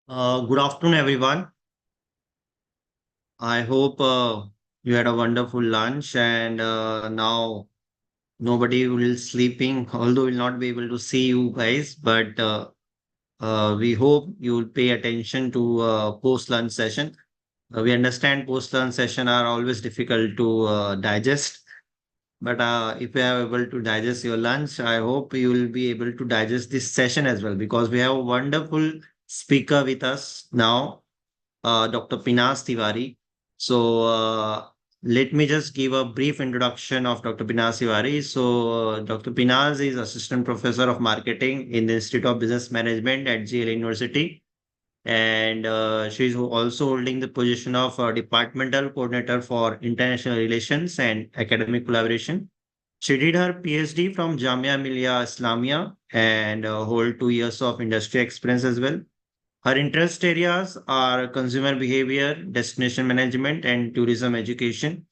Good afternoon, everyone. I hope you had a wonderful lunch and now nobody will sleeping, although we'll not be able to see you guys, but we hope you will pay attention to post-lunch session. We understand post-lunch session are always difficult to digest, but if you are able to digest your lunch, I hope you will be able to digest this session as well because we have a wonderful speaker with us now, Dr. Pinaz Tiwari. So, let me just give a brief introduction of Dr. Pinaz Tiwari. So, Dr. Pinaz is Assistant Professor of Marketing in the Institute of Business Management at GLA University. And she is also holding the position of Departmental Coordinator for International Relations and Academic Collaboration. She did her PhD from Jamia Millia Islamia and hold 2 years of industry experience as well. Her interest areas are consumer behavior, destination management, and tourism education.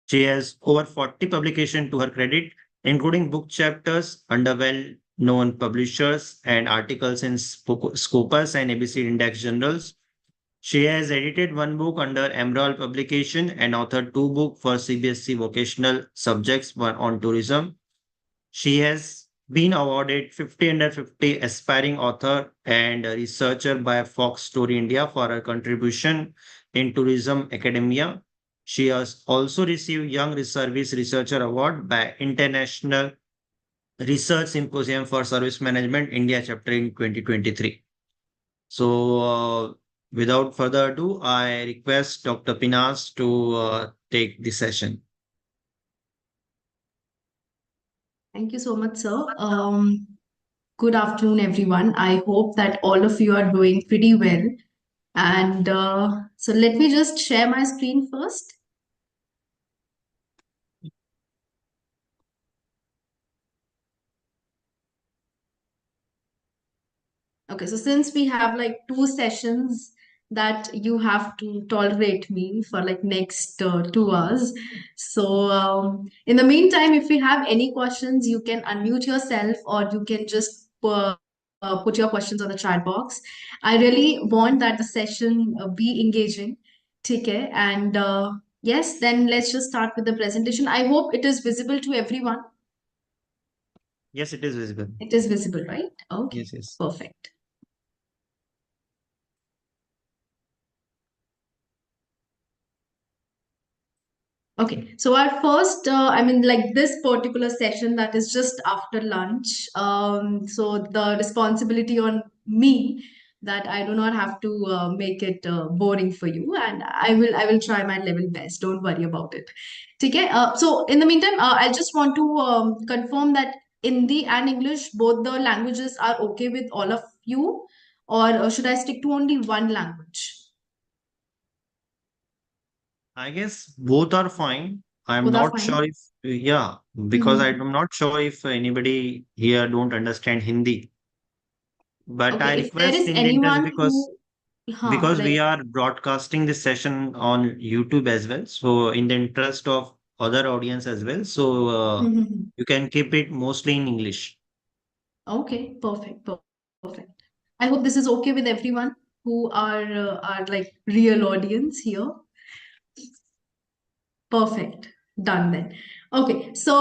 She has over 40 publications to her credit, including book chapters under well-known publishers and articles in Scopus and ABC Index journals. She has edited one book under Emerald publication and authored two books for CBSE vocational subjects, one on tourism. She has been awarded 50 under 50 aspiring author and researcher by Fox Story India for her contribution in tourism academia. She has also received Young Service Researcher Award by International Research Symposium for Service Management India chapter in 2023. So, without further ado, I request Dr. Pinas to take the session. Thank you so much, sir. Good afternoon, everyone. I hope that all of you are doing pretty well. And so let me just share my screen first. Okay, so since we have like two sessions that you have to tolerate me for like next 2 hours. So in the meantime, if you have any questions, you can unmute yourself or you can just put your questions on the chat box. I really want that the session be engaging. Okay, and yes, then let's just start with the presentation. I hope it is visible to everyone. Yes, it is visible. It is visible, right? Okay, Yes, yes. perfect. Okay, so our first, like this particular session that is just after lunch. So the responsibility on me that I do not have to make it boring for you, and I will try my level best. Don't worry about it. Okay. So in the meantime, I just want to confirm that Hindi and English, both the languages are okay with all of you, or should I stick to only one language? I guess both are fine. I'm Both are not sure fine. if, yeah, because Mhm. I'm not sure if anybody here don't understand Hindi. But Okay, I if there request is in the interest anyone who, because we like, are broadcasting this session on YouTube as well. So in the interest of other audience as well. So Mhm. you can keep it mostly in English. Okay, perfect, perfect. I hope this is okay with everyone who are like real audience here. Perfect. Done then. Okay, so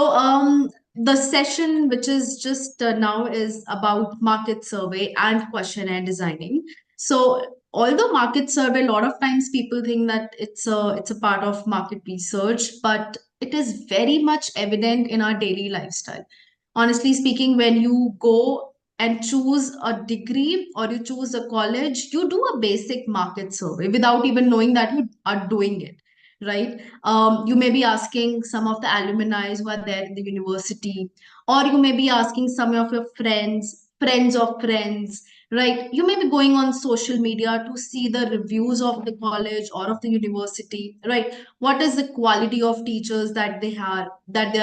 the session which is just now is about market survey and questionnaire designing. So although market survey, a lot of times people think that it's a part of market research, but it is very much evident in our daily lifestyle. Honestly speaking, when you go and choose a degree or you choose a college, you do a basic market survey without even knowing that you are doing it, right? You may be asking some of the alumni who are there in the university, or you may be asking some of your friends of friends, right? You may be going on social media to see the reviews of the college or of the university, right? What is the quality of teachers that they are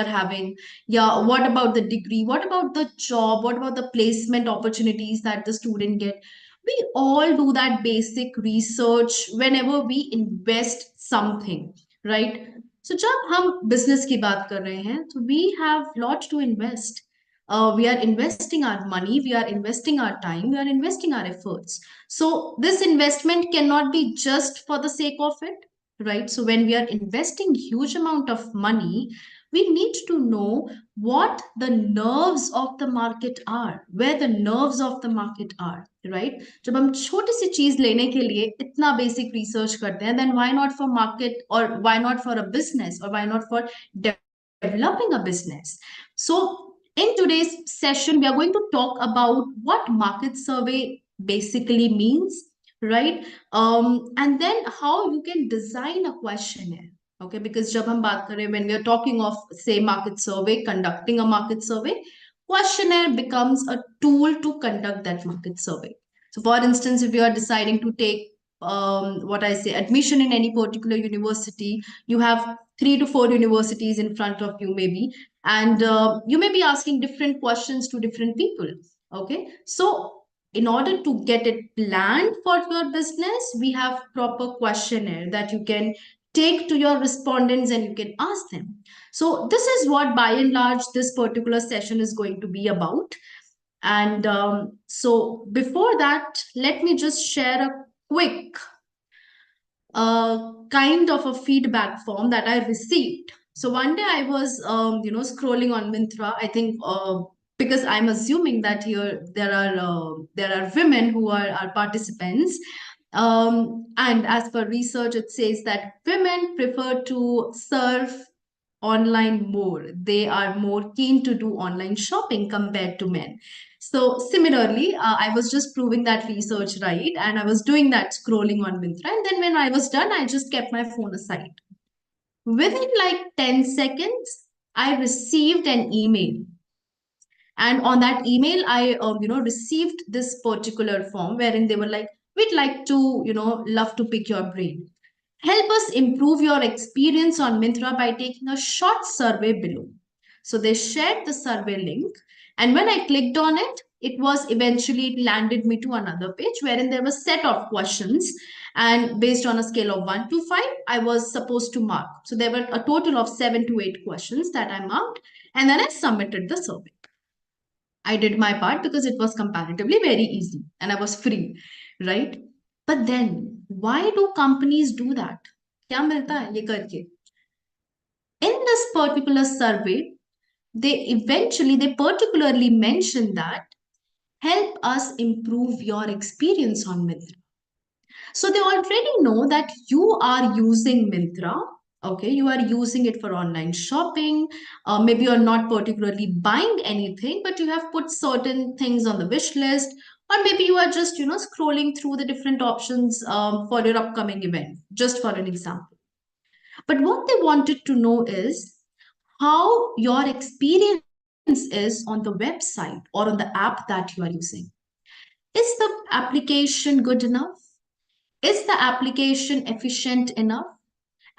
having? Yeah, what about the degree? What about the job? What about the placement opportunities that the student get? We all do that basic research whenever we invest something, right? So जब हम business की बात कर रहे हैं, तो we have lot to invest. We are investing our money, we are investing our time, we are investing our efforts. So this investment cannot be just for the sake of it, right? So when we are investing huge amount of money, we need to know what the nerves of the market are, where the nerves of the market are, right? जब हम छोटी सी चीज लेने के लिए इतना basic research करते हैं, then why not for market, or why not for a business, or why not for developing a business? So in today's session, we are going to talk about what market survey basically means, right? And then how you can design a questionnaire. Okay, because जब हम बात करें, when we are talking of say market survey, conducting a market survey, questionnaire becomes a tool to conduct that market survey. So for instance, if you are deciding to take what I say, admission in any particular university, you have 3 to 4 universities in front of you maybe, and you may be asking different questions to different people. Okay, so in order to get it planned for your business, we have proper questionnaire that you can take to your respondents and you can ask them. So this is what by and large this particular session is going to be about. And so before that, let me just share a quick kind of a feedback form that I received. So one day I was, scrolling on Mintra. I think because I'm assuming that here there are women who are our participants. And as per research, it says that women prefer to surf online more. They are more keen to do online shopping compared to men. So similarly, I was just proving that research right, and I was doing that scrolling on Mintra. And then when I was done, I just kept my phone aside. Within like 10 seconds, I received an email. And on that email, I received this particular form wherein they were like, we'd like to, love to pick your brain. Help us improve your experience on Mintra by taking a short survey below. So they shared the survey link, and when I clicked on it, it landed me to another page wherein there was a set of questions, and based on a scale of 1 to 5, I was supposed to mark. So there were a total of 7 to 8 questions that I marked, and then I submitted the survey. I did my part because it was comparatively very easy and I was free, right? But then, why do companies do that? क्या मिलता है ये करके? In this particular survey, they particularly mention that help us improve your experience on Mintra. So they already know that you are using Mintra. Okay, you are using it for online shopping. Maybe you're not particularly buying anything, but you have put certain things on the wish list, or maybe you are just scrolling through the different options for your upcoming event, just for an example. But what they wanted to know is how your experience is on the website or on the app that you are using. Is the application good enough? Is the application efficient enough?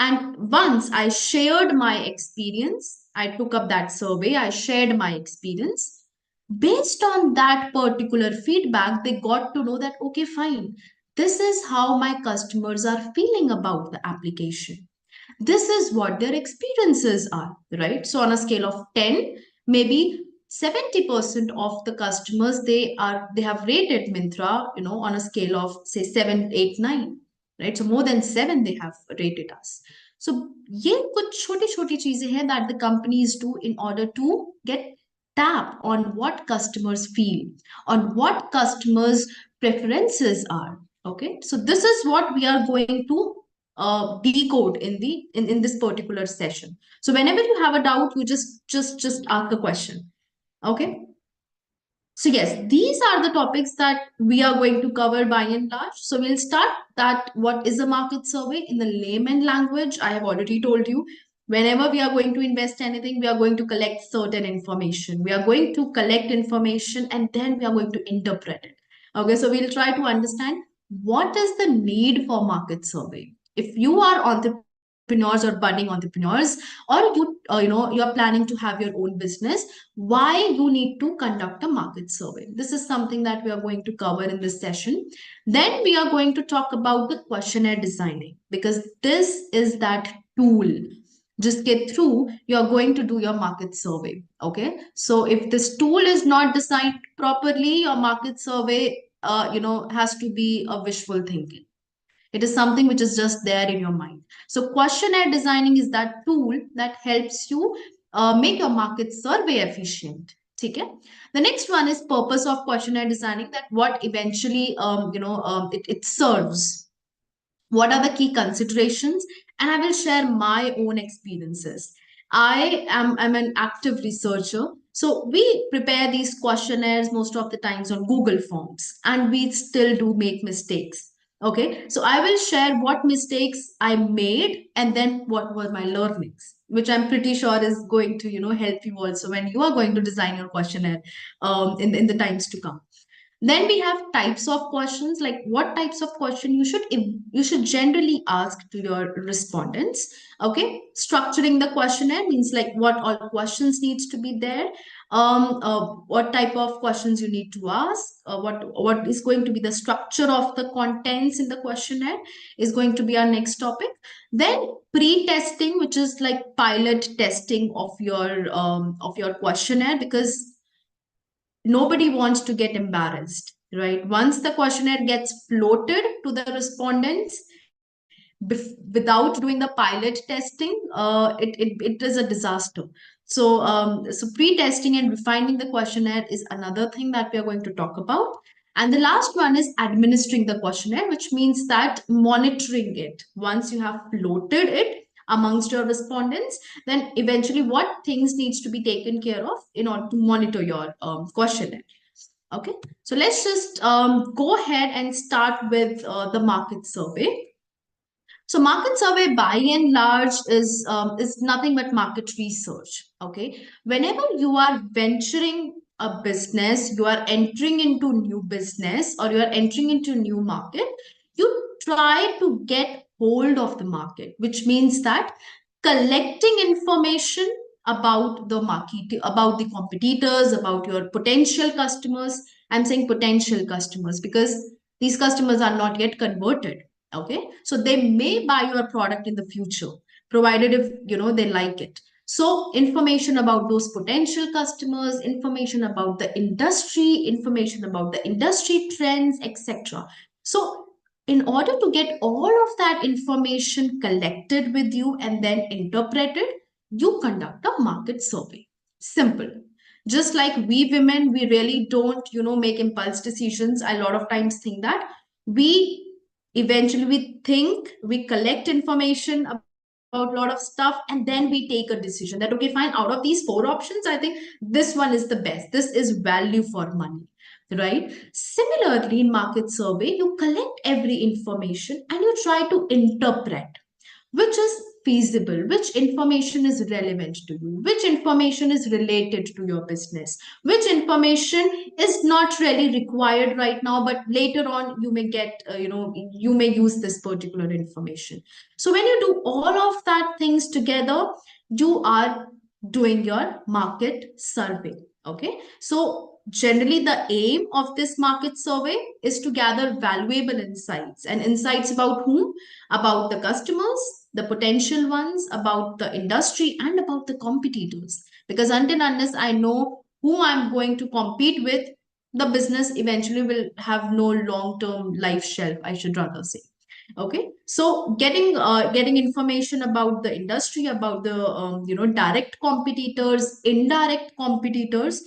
And once I shared my experience, I took up that survey, I shared my experience. Based on that particular feedback, they got to know that, okay, fine, this is how my customers are feeling about the application. This is what their experiences are, right? So on a scale of 10, maybe 70% of the customers they have rated Mintra, on a scale of say 7, 8, 9, right? So more than 7 they have rated us. So ये कुछ छोटी छोटी चीजें हैं that the companies do in order to get tap on what customers feel, on what customers preferences are. Okay, so this is what we are going to decode in this particular session. So whenever you have a doubt, you just ask a question. Okay. So yes, these are the topics that we are going to cover by and large. So we'll start that what is a market survey in the layman language. I have already told you, whenever we are going to invest anything, we are going to collect certain information. We are going to collect information and then we are going to interpret it. Okay, so we'll try to understand what is the need for market survey. If you are entrepreneurs or budding entrepreneurs, or you are planning to have your own business, why you need to conduct a market survey. This is something that we are going to cover in this session. Then we are going to talk about the questionnaire designing, because this is that tool just get through, you're going to do your market survey. Okay. So if this tool is not designed properly, your market survey, has to be a visual thinking. It is something which is just there in your mind. So questionnaire designing is that tool that helps you make your market survey efficient. Okay. The next one is purpose of questionnaire designing, that what eventually it serves. What are the key considerations? And I will share my own experiences. I'm an active researcher, so we prepare these questionnaires most of the times on Google Forms, and we still do make mistakes. Okay, so I will share what mistakes I made and then what were my learnings, which I'm pretty sure is going to help you also when you are going to design your questionnaire in the times to come. Then we have types of questions, like what types of question you should generally ask to your respondents. Okay, structuring the questionnaire means like what all questions needs to be there. What type of questions you need to ask. What is going to be the structure of the contents in the questionnaire is going to be our next topic. Then pre-testing, which is like pilot testing of your questionnaire, because nobody wants to get embarrassed, right? Once the questionnaire gets floated to the respondents without doing the pilot testing, it is a disaster. So pre-testing and refining the questionnaire is another thing that we are going to talk about. And the last one is administering the questionnaire, which means that monitoring it. Once you have floated it amongst your respondents, then eventually what things needs to be taken care of in order to monitor your questionnaire. Okay, so let's just go ahead and start with the market survey. So market survey by and large is nothing but market research. Okay, whenever you are venturing a business, you are entering into new business or you are entering into new market, you try to get hold of the market, which means that collecting information about the market, about the competitors, about your potential customers. I'm saying potential customers because these customers are not yet converted. Okay, so they may buy your product in the future, provided if they like it. So information about those potential customers, information about the industry, information about the industry trends, etc. So in order to get all of that information collected with you and then interpreted, you conduct a market survey. Simple. Just like we women, we really don't make impulse decisions. A lot of times think that we eventually we collect information about a lot of stuff, and then we take a decision that, okay, fine, out of these four options, I think this one is the best, this is value for money, right? Similarly, in market survey, you collect every information and you try to interpret which is feasible, which information is relevant to you, which information is related to your business, which information is not really required right now, but later on you may get, you may use this particular information. So when you do all of that things together, you are doing your market survey. Okay, so generally the aim of this market survey is to gather valuable insights, and insights about whom? About the customers, the potential ones, about the industry, and about the competitors. Because until unless I know who I'm going to compete with, the business eventually will have no long-term life shelf, I should rather say. Okay, so getting information about the industry, about the direct competitors, indirect competitors,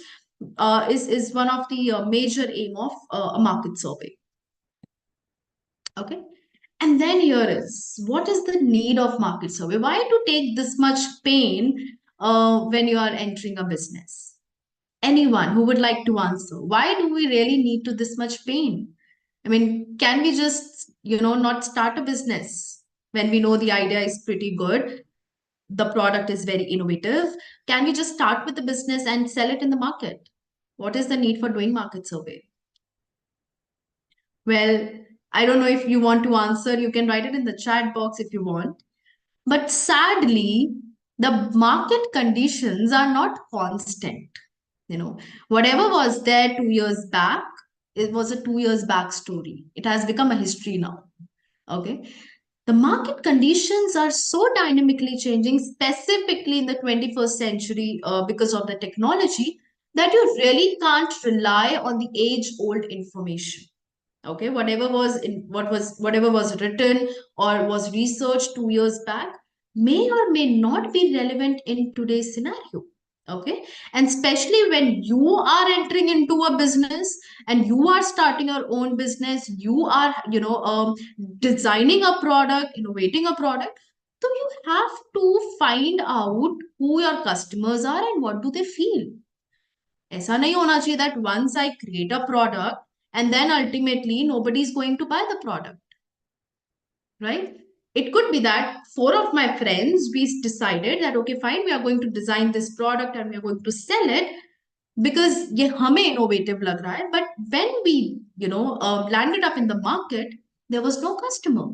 is one of the major aim of a market survey. Okay, and then here is, what is the need of market survey? Why to take this much pain when you are entering a business? Anyone who would like to answer? Why do we really need to this much pain? I mean, can we just, not start a business when we know the idea is pretty good, the product is very innovative? Can we just start with the business and sell it in the market? What is the need for doing market survey? Well, I don't know if you want to answer. You can write it in the chat box if you want. But sadly, the market conditions are not constant. Whatever was there 2 years back, it was a 2 years back story. It has become a history now. Okay. The market conditions are so dynamically changing, specifically in the 21st century because of the technology, that you really can't rely on the age-old information. Okay, whatever was written or was researched 2 years back may or may not be relevant in today's scenario. Okay, and especially when you are entering into a business and you are starting your own business, you are designing a product, innovating a product, so you have to find out who your customers are and what do they feel. ऐसा नहीं होना चाहिए that once I create a product and then ultimately nobody is going to buy the product, right? It could be that four of my friends, we decided that, okay, fine, we are going to design this product and we are going to sell it because ये हमें innovative लग रहा है. But when we, landed up in the market, there was no customer.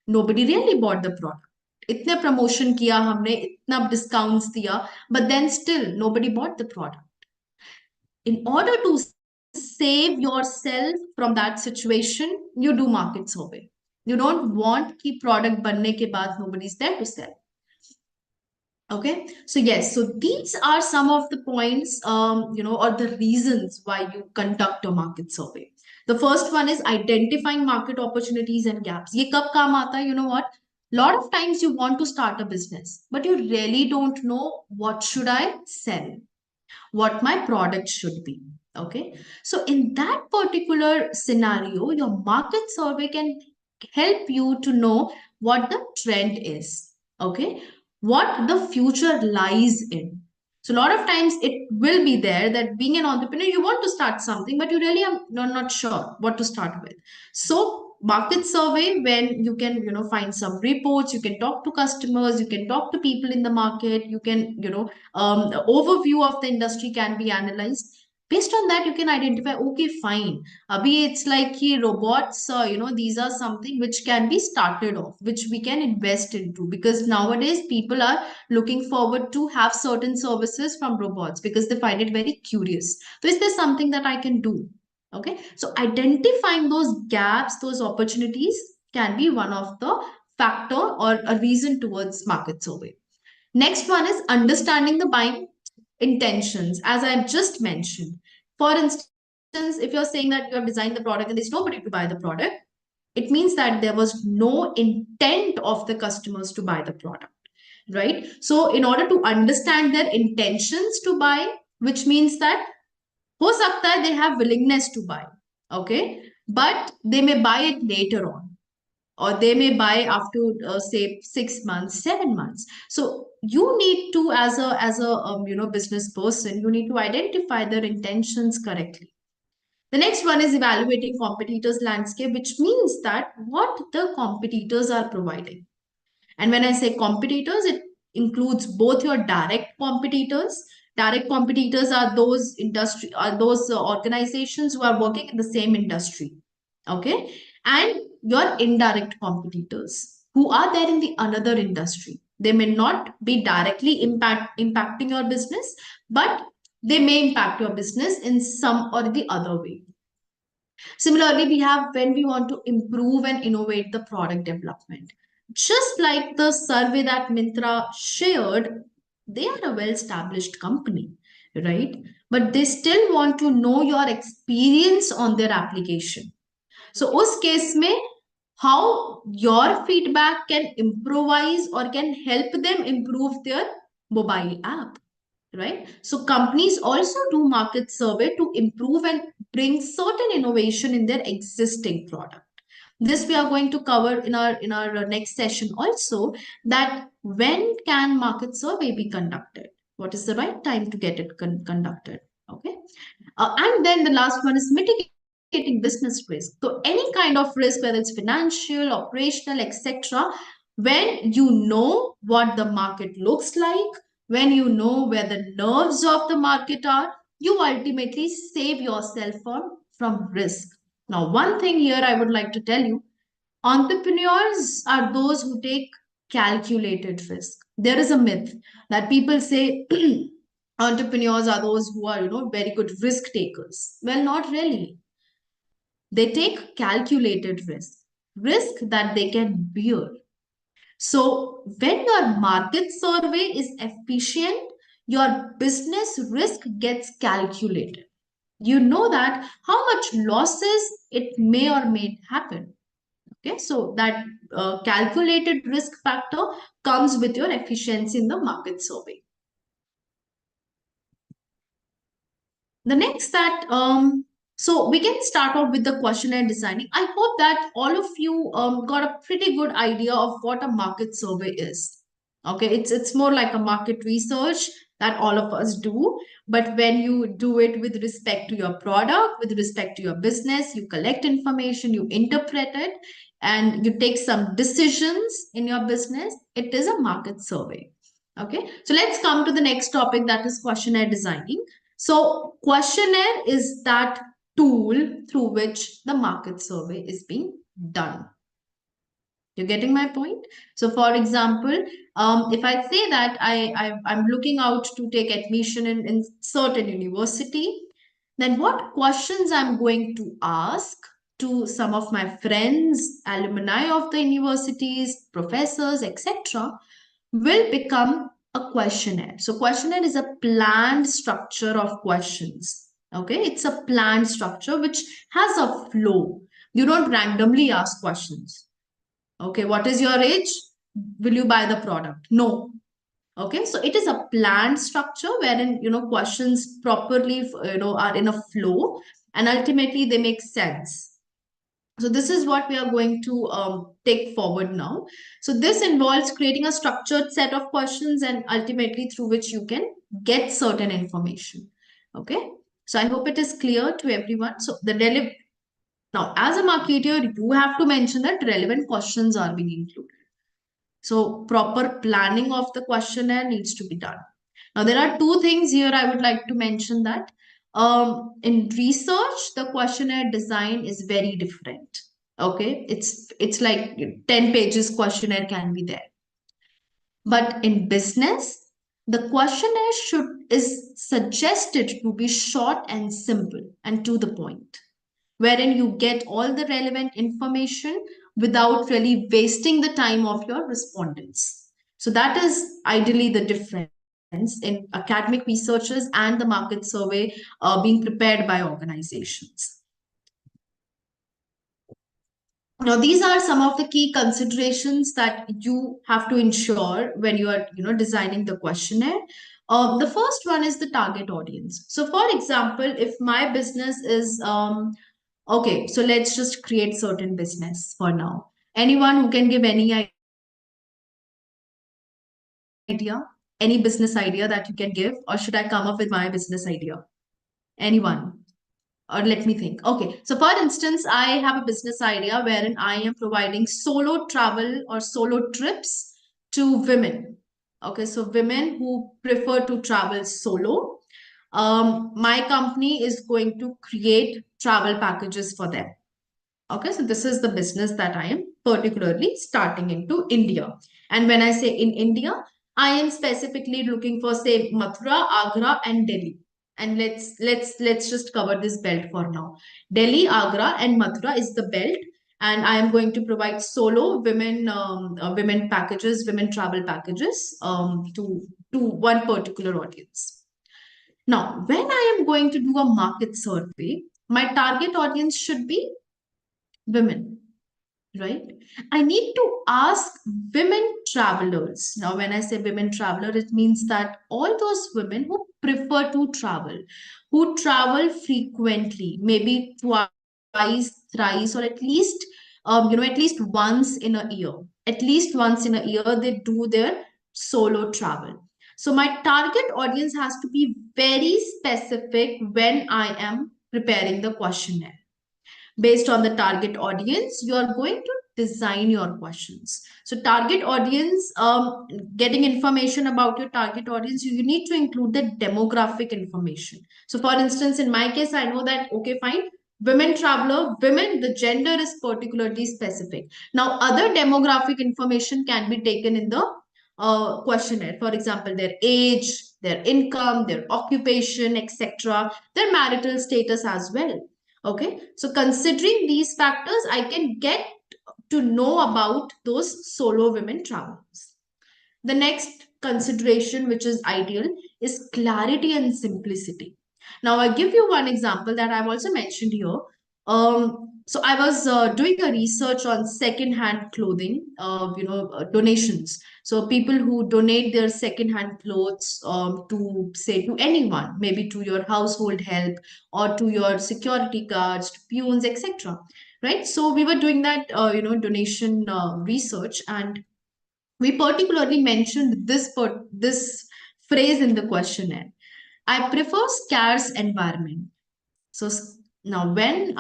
Nobody really bought the product. इतने promotion किया हमने, इतना discounts दिया, but then still nobody bought the product. In order to save yourself from that situation, you do market survey. You don't want कि product बनने के बाद nobody is there to sell. Okay, so yes, so these are some of the points, or the reasons why you conduct a market survey. The first one is identifying market opportunities and gaps. ये कब काम आता है? You know what? Lot of times you want to start a business, but you really don't know what should I sell, what my product should be. Okay, so in that particular scenario, your market survey can help you to know what the trend is. Okay, what the future lies in. So a lot of times it will be there that being an entrepreneur, you want to start something, but you really are not sure what to start with. So market survey, when you can, find some reports, you can talk to customers, you can talk to people in the market, you can, overview of the industry can be analyzed. Based on that, you can identify, okay, fine. Abhi, it's like robots, these are something which can be started off, which we can invest into, because nowadays people are looking forward to have certain services from robots because they find it very curious. So is there something that I can do? Okay, so identifying those gaps, those opportunities can be one of the factor or a reason towards market survey. Next one is understanding the buying intentions, as I've just mentioned. For instance, if you're saying that you have designed the product and there's nobody to buy the product, it means that there was no intent of the customers to buy the product, right? So, in order to understand their intentions to buy, which means that हो सकता है they have willingness to buy, okay, but they may buy it later on, or they may buy after say 6 months, 7 months. So you need to, as a business person, you need to identify their intentions correctly. The next one is evaluating competitors landscape, which means that what the competitors are providing. And when I say competitors, it includes both your direct competitors. Direct competitors are those organizations who are working in the same industry. Okay. And your indirect competitors who are there in the another industry. They may not be directly impacting your business, but they may impact your business in some or the other way. Similarly, we have when we want to improve and innovate the product development. Just like the survey that Mintra shared, they are a well-established company, right? But they still want to know your experience on their application. So, उस case में, how your feedback can improvise or can help them improve their mobile app, right? So companies also do market survey to improve and bring certain innovation in their existing product. This we are going to cover in our next session also, that when can market survey be conducted, what is the right time to get it conducted. Okay, and then the last one is mitigating business risk. So any kind of risk, whether it's financial, operational, etc., when you know what the market looks like, when you know where the nerves of the market are, you ultimately save yourself from risk. Now, one thing here I would like to tell you, entrepreneurs are those who take calculated risk. There is a myth that people say entrepreneurs are those who are, very good risk takers. Well, not really. They take calculated risk, risk that they can bear. So when your market survey is efficient, your business risk gets calculated. You know that how much losses it may or may happen. Okay, so that calculated risk factor comes with your efficiency in the market survey. The next that so we can start off with the questionnaire designing. I hope that all of you got a pretty good idea of what a market survey is. Okay, it's more like a market research that all of us do. But when you do it with respect to your product, with respect to your business, you collect information, you interpret it, and you take some decisions in your business. It is a market survey. Okay, so let's come to the next topic, that is questionnaire designing. So questionnaire is that tool through which the market survey is being done. You're getting my point? So for example, if I say that I'm looking out to take admission in certain university, then what questions I'm going to ask to some of my friends, alumni of the universities, professors, etc., will become a questionnaire. So questionnaire is a planned structure of questions. Okay, it's a planned structure which has a flow. You don't randomly ask questions. Okay, what is your age? Will you buy the product? No. Okay, so it is a planned structure wherein questions properly are in a flow, and ultimately they make sense. So this is what we are going to take forward now. So this involves creating a structured set of questions and ultimately through which you can get certain information. Okay. So I hope it is clear to everyone. So now as a marketer, you have to mention that relevant questions are being included. So proper planning of the questionnaire needs to be done. Now, there are two things here I would like to mention that in research, the questionnaire design is very different. Okay, it's like 10 pages questionnaire can be there. But in business, the questionnaire is suggested to be short and simple and to the point, wherein you get all the relevant information without really wasting the time of your respondents. So that is ideally the difference in academic researchers and the market survey being prepared by organizations. Now, these are some of the key considerations that you have to ensure when you are, designing the questionnaire. The first one is the target audience. So, for example, if my business is okay, so let's just create certain business for now. Anyone who can give any idea, any business idea that you can give, or should I come up with my business idea? Anyone? Or let me think. Okay, so for instance, I have a business idea wherein I am providing solo travel or solo trips to women. Okay, so women who prefer to travel solo. My company is going to create travel packages for them. Okay, so this is the business that I am particularly starting into India. And when I say in India, I am specifically looking for, say, Mathura, Agra, and Delhi. And let's just cover this belt for now. Delhi, Agra, and Mathura is the belt, and I am going to provide solo women packages, women travel packages to one particular audience. Now, when I am going to do a market survey, my target audience should be women, right? I need to ask women travelers. Now, when I say women traveler, it means that all those women who prefer to travel, who travel frequently, maybe twice, thrice, or at least, at least once in a year. At least once in a year, they do their solo travel. So my target audience has to be very specific when I am preparing the questionnaire. Based on the target audience, you are going to design your questions. So target audience, getting information about your target audience, you need to include the demographic information. So for instance, in my case, I know that, okay, fine, women traveler, women, the gender is particularly specific. Now, other demographic information can be taken in the questionnaire. For example, their age, their income, their occupation, etc., their marital status as well. Okay, so considering these factors, I can get to know about those solo women travelers. The next consideration, which is ideal, is clarity and simplicity. Now, I give you one example that I've also mentioned here. So I was doing a research on second-hand clothing, donations. So people who donate their second-hand clothes to, say, to anyone, maybe to your household help or to your security guards, to peons, etc. Right? So we were doing that, donation research, and we particularly mentioned this phrase in the questionnaire. I prefer scarce environment. So now, when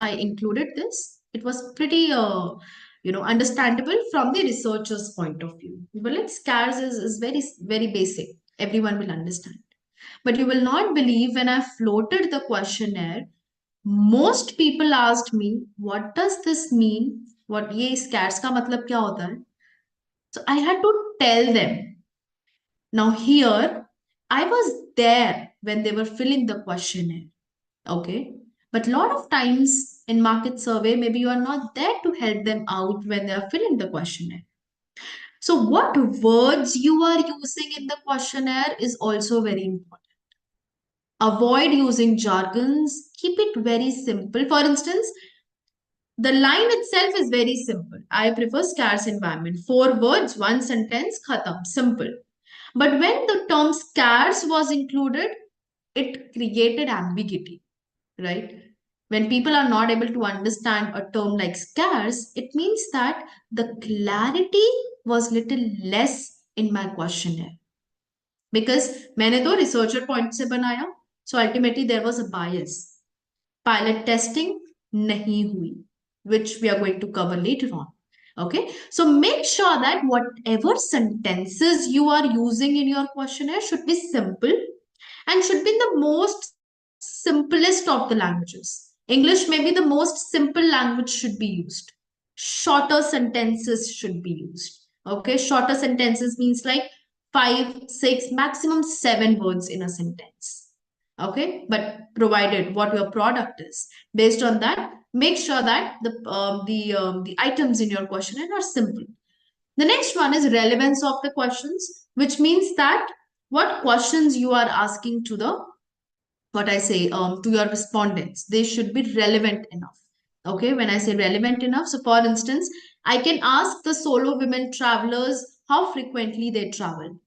I included this, it was pretty, understandable from the researcher's point of view. Well, it's scarce is very very basic. Everyone will understand. But you will not believe, when I floated the questionnaire, most people asked me, "What does this mean? What ये scarce का मतलब क्या होता है?" So I had to tell them. Now, here, I was there when they were filling the questionnaire. Okay. But a lot of times in market survey, maybe you are not there to help them out when they are filling the questionnaire. So, what words you are using in the questionnaire is also very important. Avoid using jargons, keep it very simple. For instance, the line itself is very simple. I prefer scarce environment. 4 words, one sentence, khatam, simple. But when the term scarce was included, it created ambiguity, right? When people are not able to understand a term like scarce, it means that the clarity was little less in my questionnaire. Because मैंने तो researcher point से बनाया, so ultimately there was a bias. Pilot testing nahi hui, which we are going to cover later on. Okay, so make sure that whatever sentences you are using in your questionnaire should be simple and should be in the most simplest of the languages. English may be the most simple language should be used. Shorter sentences should be used. Okay, shorter sentences means like 5, 6, maximum 7 words in a sentence. Okay, but provided what your product is, based on that, make sure that the items in your questionnaire are simple. The next one is relevance of the questions, which means that what questions you are asking to the what I say to your respondents. They should be relevant enough. Okay, when I say relevant enough, so for instance, I can ask the solo women travelers how frequently they travel.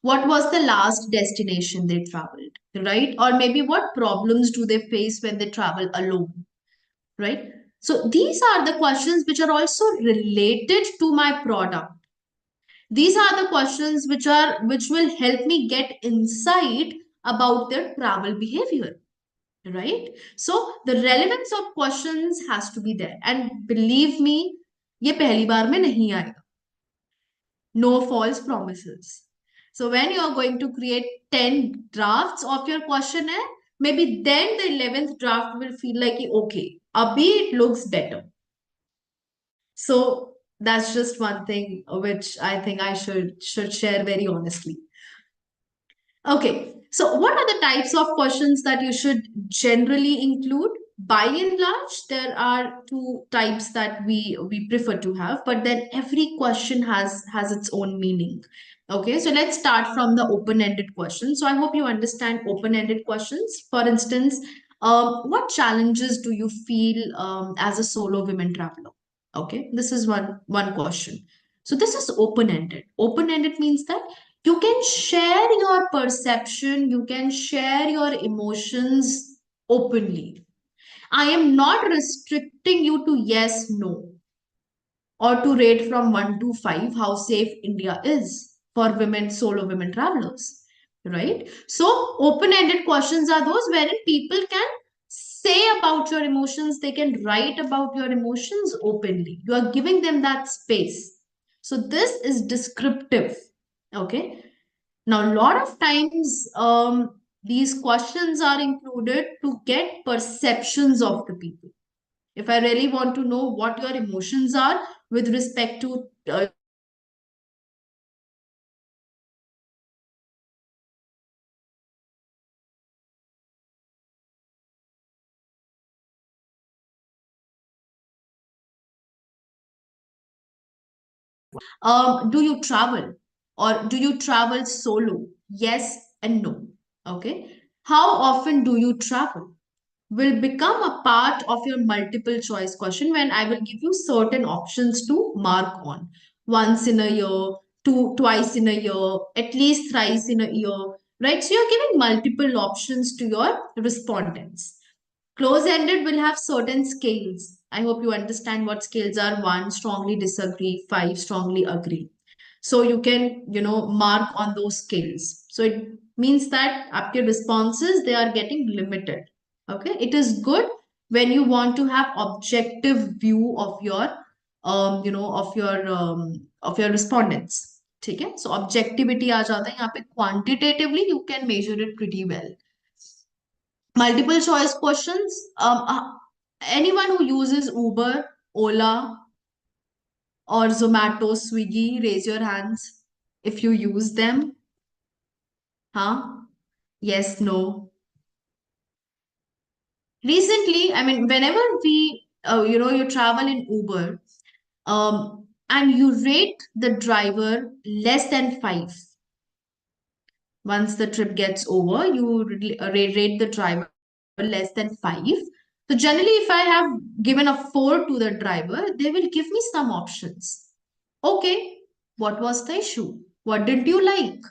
What was the last destination they traveled, right? Or maybe what problems do they face when they travel alone, right? So these are the questions which are also related to my product. These are the questions which will help me get insight about their travel behavior, right? So the relevance of questions has to be there, and believe me, ये पहली बार में नहीं आएगा. No false promises. So when you are going to create 10 drafts of your questionnaire, maybe then the 11th draft will feel like okay, abhi it looks better. So that's just one thing which I think I should share very honestly. Okay, so what are the types of questions that you should generally include? By and large, there are two types that we prefer to have, but then every question has its own meaning. Okay, so let's start from the open-ended question. So I hope you understand open-ended questions. For instance, what challenges do you feel as a solo women traveler? Okay, this is one question. So this is open-ended. Open-ended means that you can share your perception, you can share your emotions openly. I am not restricting you to yes, no, or to rate from 1 to 5 how safe India is for women, solo women travelers, right? So, open ended questions are those wherein people can say about your emotions, they can write about your emotions openly. You are giving them that space. So, this is descriptive, okay? Now, a lot of times, these questions are included to get perceptions of the people. If I really want to know what your emotions are with respect to Do you travel or do you travel solo? Yes and no. Okay. How often do you travel? Will become a part of your multiple choice question when I will give you certain options to mark on. Once in a year, twice in a year, at least thrice in a year, right? So you're giving multiple options to your respondents. Close-ended will have certain scales. I hope you understand what scales are. One, strongly disagree. Five, strongly agree. So you can, mark on those scales. So it means that up your responses, they are getting limited. Okay. It is good when you want to have objective view of your, of your respondents. ठीक है? So objectivity आ जाता है यहाँ पे. Quantitatively, you can measure it pretty well. Multiple choice questions. Anyone who uses Uber, Ola, or Zomato, Swiggy, raise your hands if you use them. Huh? Yes, no. Recently, I mean, whenever you travel in Uber, and you rate the driver less than 5. Once the trip gets over, you rate the driver less than 5. So generally, if I have given a 4 to the driver, they will give me some options. Okay, what was the issue? What did you like?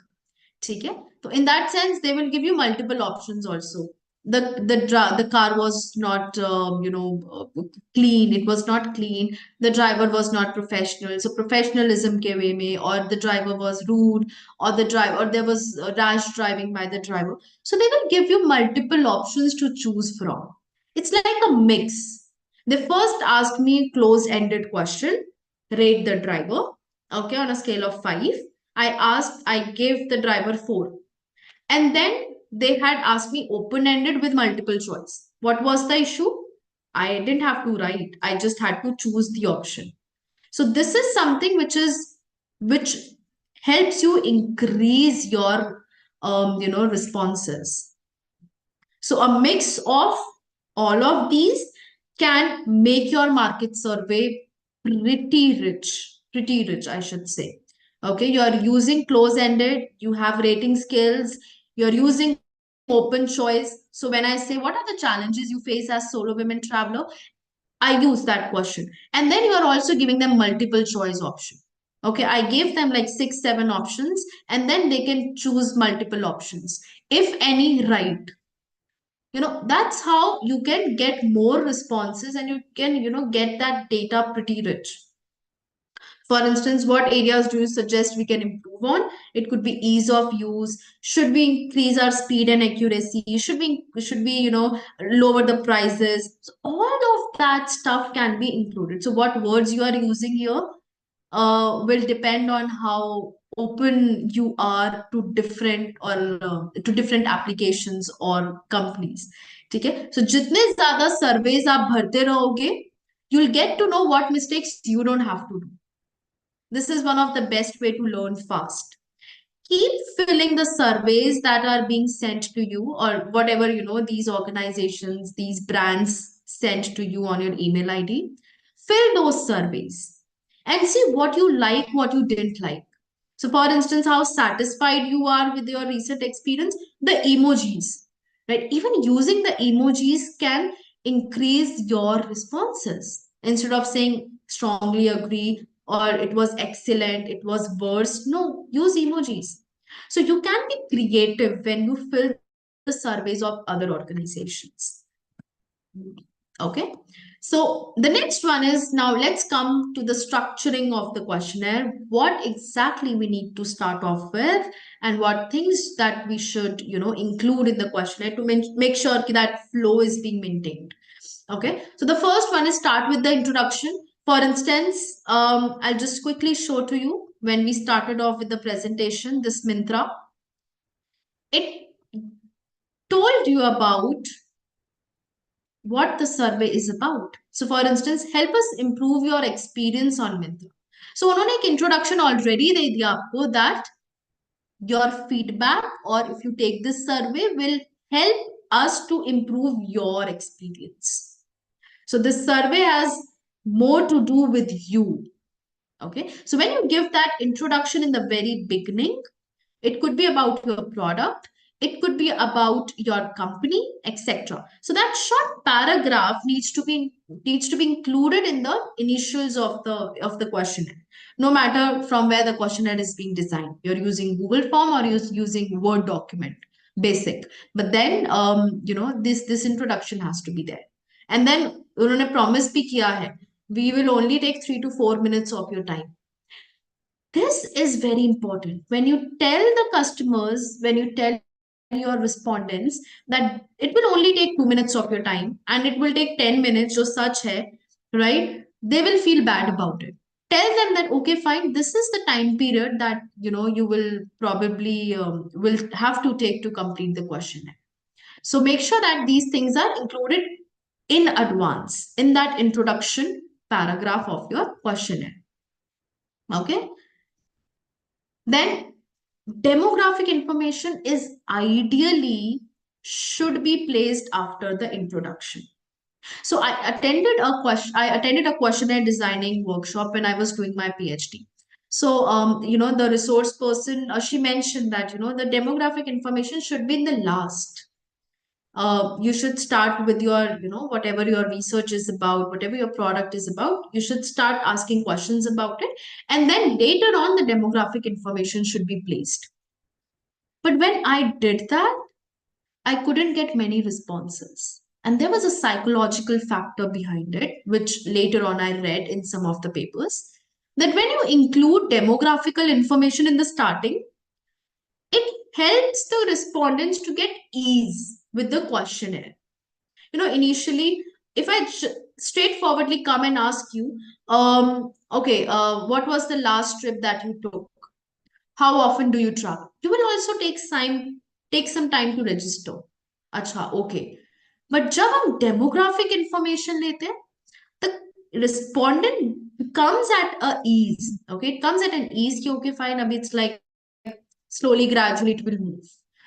ठीक है. So in that sense, they will give you multiple options also. The car was not clean. It was not clean. The driver was not professional. So professionalism ke way mein, or the driver was rude, or there was rash driving by the driver. So they will give you multiple options to choose from. It's like a mix. They first asked me close-ended question, rate the driver, okay, on a scale of 5. I gave the driver 4. And then they had asked me open ended with multiple choice. What was the issue? I didn't have to write, I just had to choose the option. So this is something which helps you increase your responses. So a mix of all of these can make your market survey pretty rich, I should say. Okay, you are using close-ended, you have rating skills, you're using open choice. So when I say, what are the challenges you face as solo women traveler? I use that question. And then you are also giving them multiple choice option. Okay, I gave them like 6, 7 options, and then they can choose multiple options. If any, right. That's how you can get more responses and you can, get that data pretty rich. For instance, what areas do you suggest we can improve on? It could be ease of use. Should we increase our speed and accuracy? Should we lower the prices? So all of that stuff can be included. So what words you are using here will depend on how open you are to different applications or companies. ठीक है? So जितने ज़्यादा surveys आप भरते रहोगे, you'll get to know what mistakes you don't have to do. This is one of the best way to learn fast. Keep filling the surveys that are being sent to you, or whatever, these organizations, these brands sent to you on your email ID. Fill those surveys and see what you like, what you didn't like. So for instance, how satisfied you are with your recent experience, the emojis, right? Even using the emojis can increase your responses. Instead of saying strongly agree or it was excellent, it was worse, no, use emojis. So you can be creative when you fill the surveys of other organizations. Okay. So the next one is, now let's come to the structuring of the questionnaire. What exactly we need to start off with and what things that we should, include in the questionnaire to make sure that flow is being maintained. Okay. So the first one is start with the introduction. For instance, I'll just quickly show to you when we started off with the presentation, this Mintra, it told you about what the survey is about. So for instance, help us improve your experience on Mintra. So उन्होंने एक introduction already दे दिया आपको that your feedback, or if you take this survey, will help us to improve your experience. So this survey has more to do with you. Okay, so when you give that introduction in the very beginning, it could be about your product, it could be about your company, etc. So that short paragraph needs to be included in the initials of the questionnaire, no matter from where the questionnaire is being designed. You're using Google Form or you're using Word document, basic. But then this introduction has to be there. And then उन्होंने promise भी किया है, we will only take 3 to 4 minutes of your time. This is very important. When you tell the customers, when you tell your respondents that it will only take 2 minutes of your time and it will take 10 minutes, jo such hai, right? They will feel bad about it. Tell them that, okay, fine, this is the time period that you will probably will have to take to complete the questionnaire. So make sure that these things are included in advance in that introduction paragraph of your questionnaire. Okay. Then demographic information is ideally should be placed after the introduction. So I attended a questionnaire designing workshop when I was doing my PhD. So the resource person, she mentioned that the demographic information should be in the last. You should start with your whatever your research is about, whatever your product is about, you should start asking questions about it, and then later on the demographic information should be placed. But when I did that, I couldn't get many responses. And there was a psychological factor behind it, which later on I read in some of the papers, that when you include demographical information in the starting, it helps the respondents to get ease with the questionnaire. Initially, if I straightforwardly come and ask you, okay, what was the last trip that you took? How often do you travel? You will also take some time to register. Acha, okay. But जब हम demographic information लेते हैं, the respondent comes at a ease. Okay, it comes at an ease. Okay, fine. Abhi it's like slowly, gradually, it will move.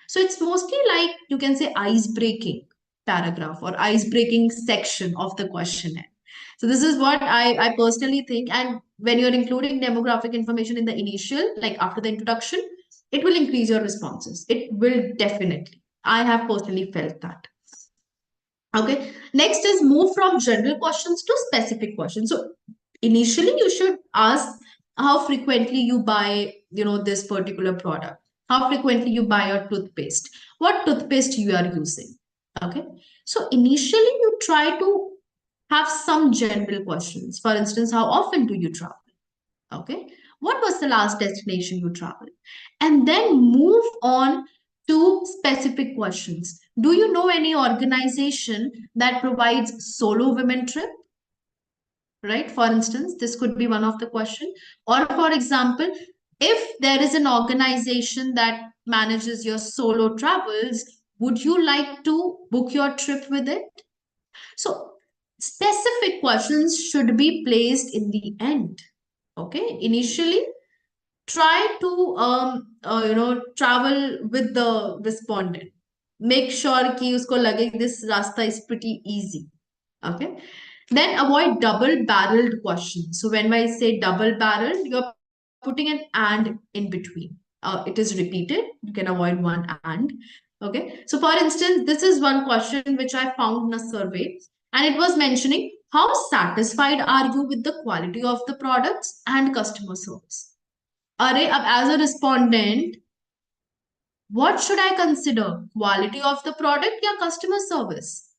So it's mostly like you can say ice breaking paragraph or ice breaking section of the questionnaire. So this is what I personally think. And when you're including demographic information in the initial, like after the introduction, it will increase your responses. It will definitely. I have personally felt that. Okay. Next is move from general questions to specific questions. So initially you should ask how frequently you buy, this particular product, how frequently you buy your toothpaste, what toothpaste you are using. Okay. So initially you try to have some general questions. For instance, how often do you travel? Okay. What was the last destination you traveled? And then move on to specific questions. Do you know any organization that provides solo women trip? Right? For instance, this could be one of the question. Or for example, if there is an organization that manages your solo travels, would you like to book your trip with it? So specific questions should be placed in the end. Okay, initially try to travel with the respondent. Make sure कि उसको लगे this rasta is pretty easy. Okay, then avoid double-barreled questions. So when I say double-barreled, you're putting an and in between. It is repeated. You can avoid one and. Okay. So for instance, this is one question which I found in a survey, and it was mentioning how satisfied are you with the quality of the products and customer service. As a respondent, what should I consider? Quality of the product or customer service?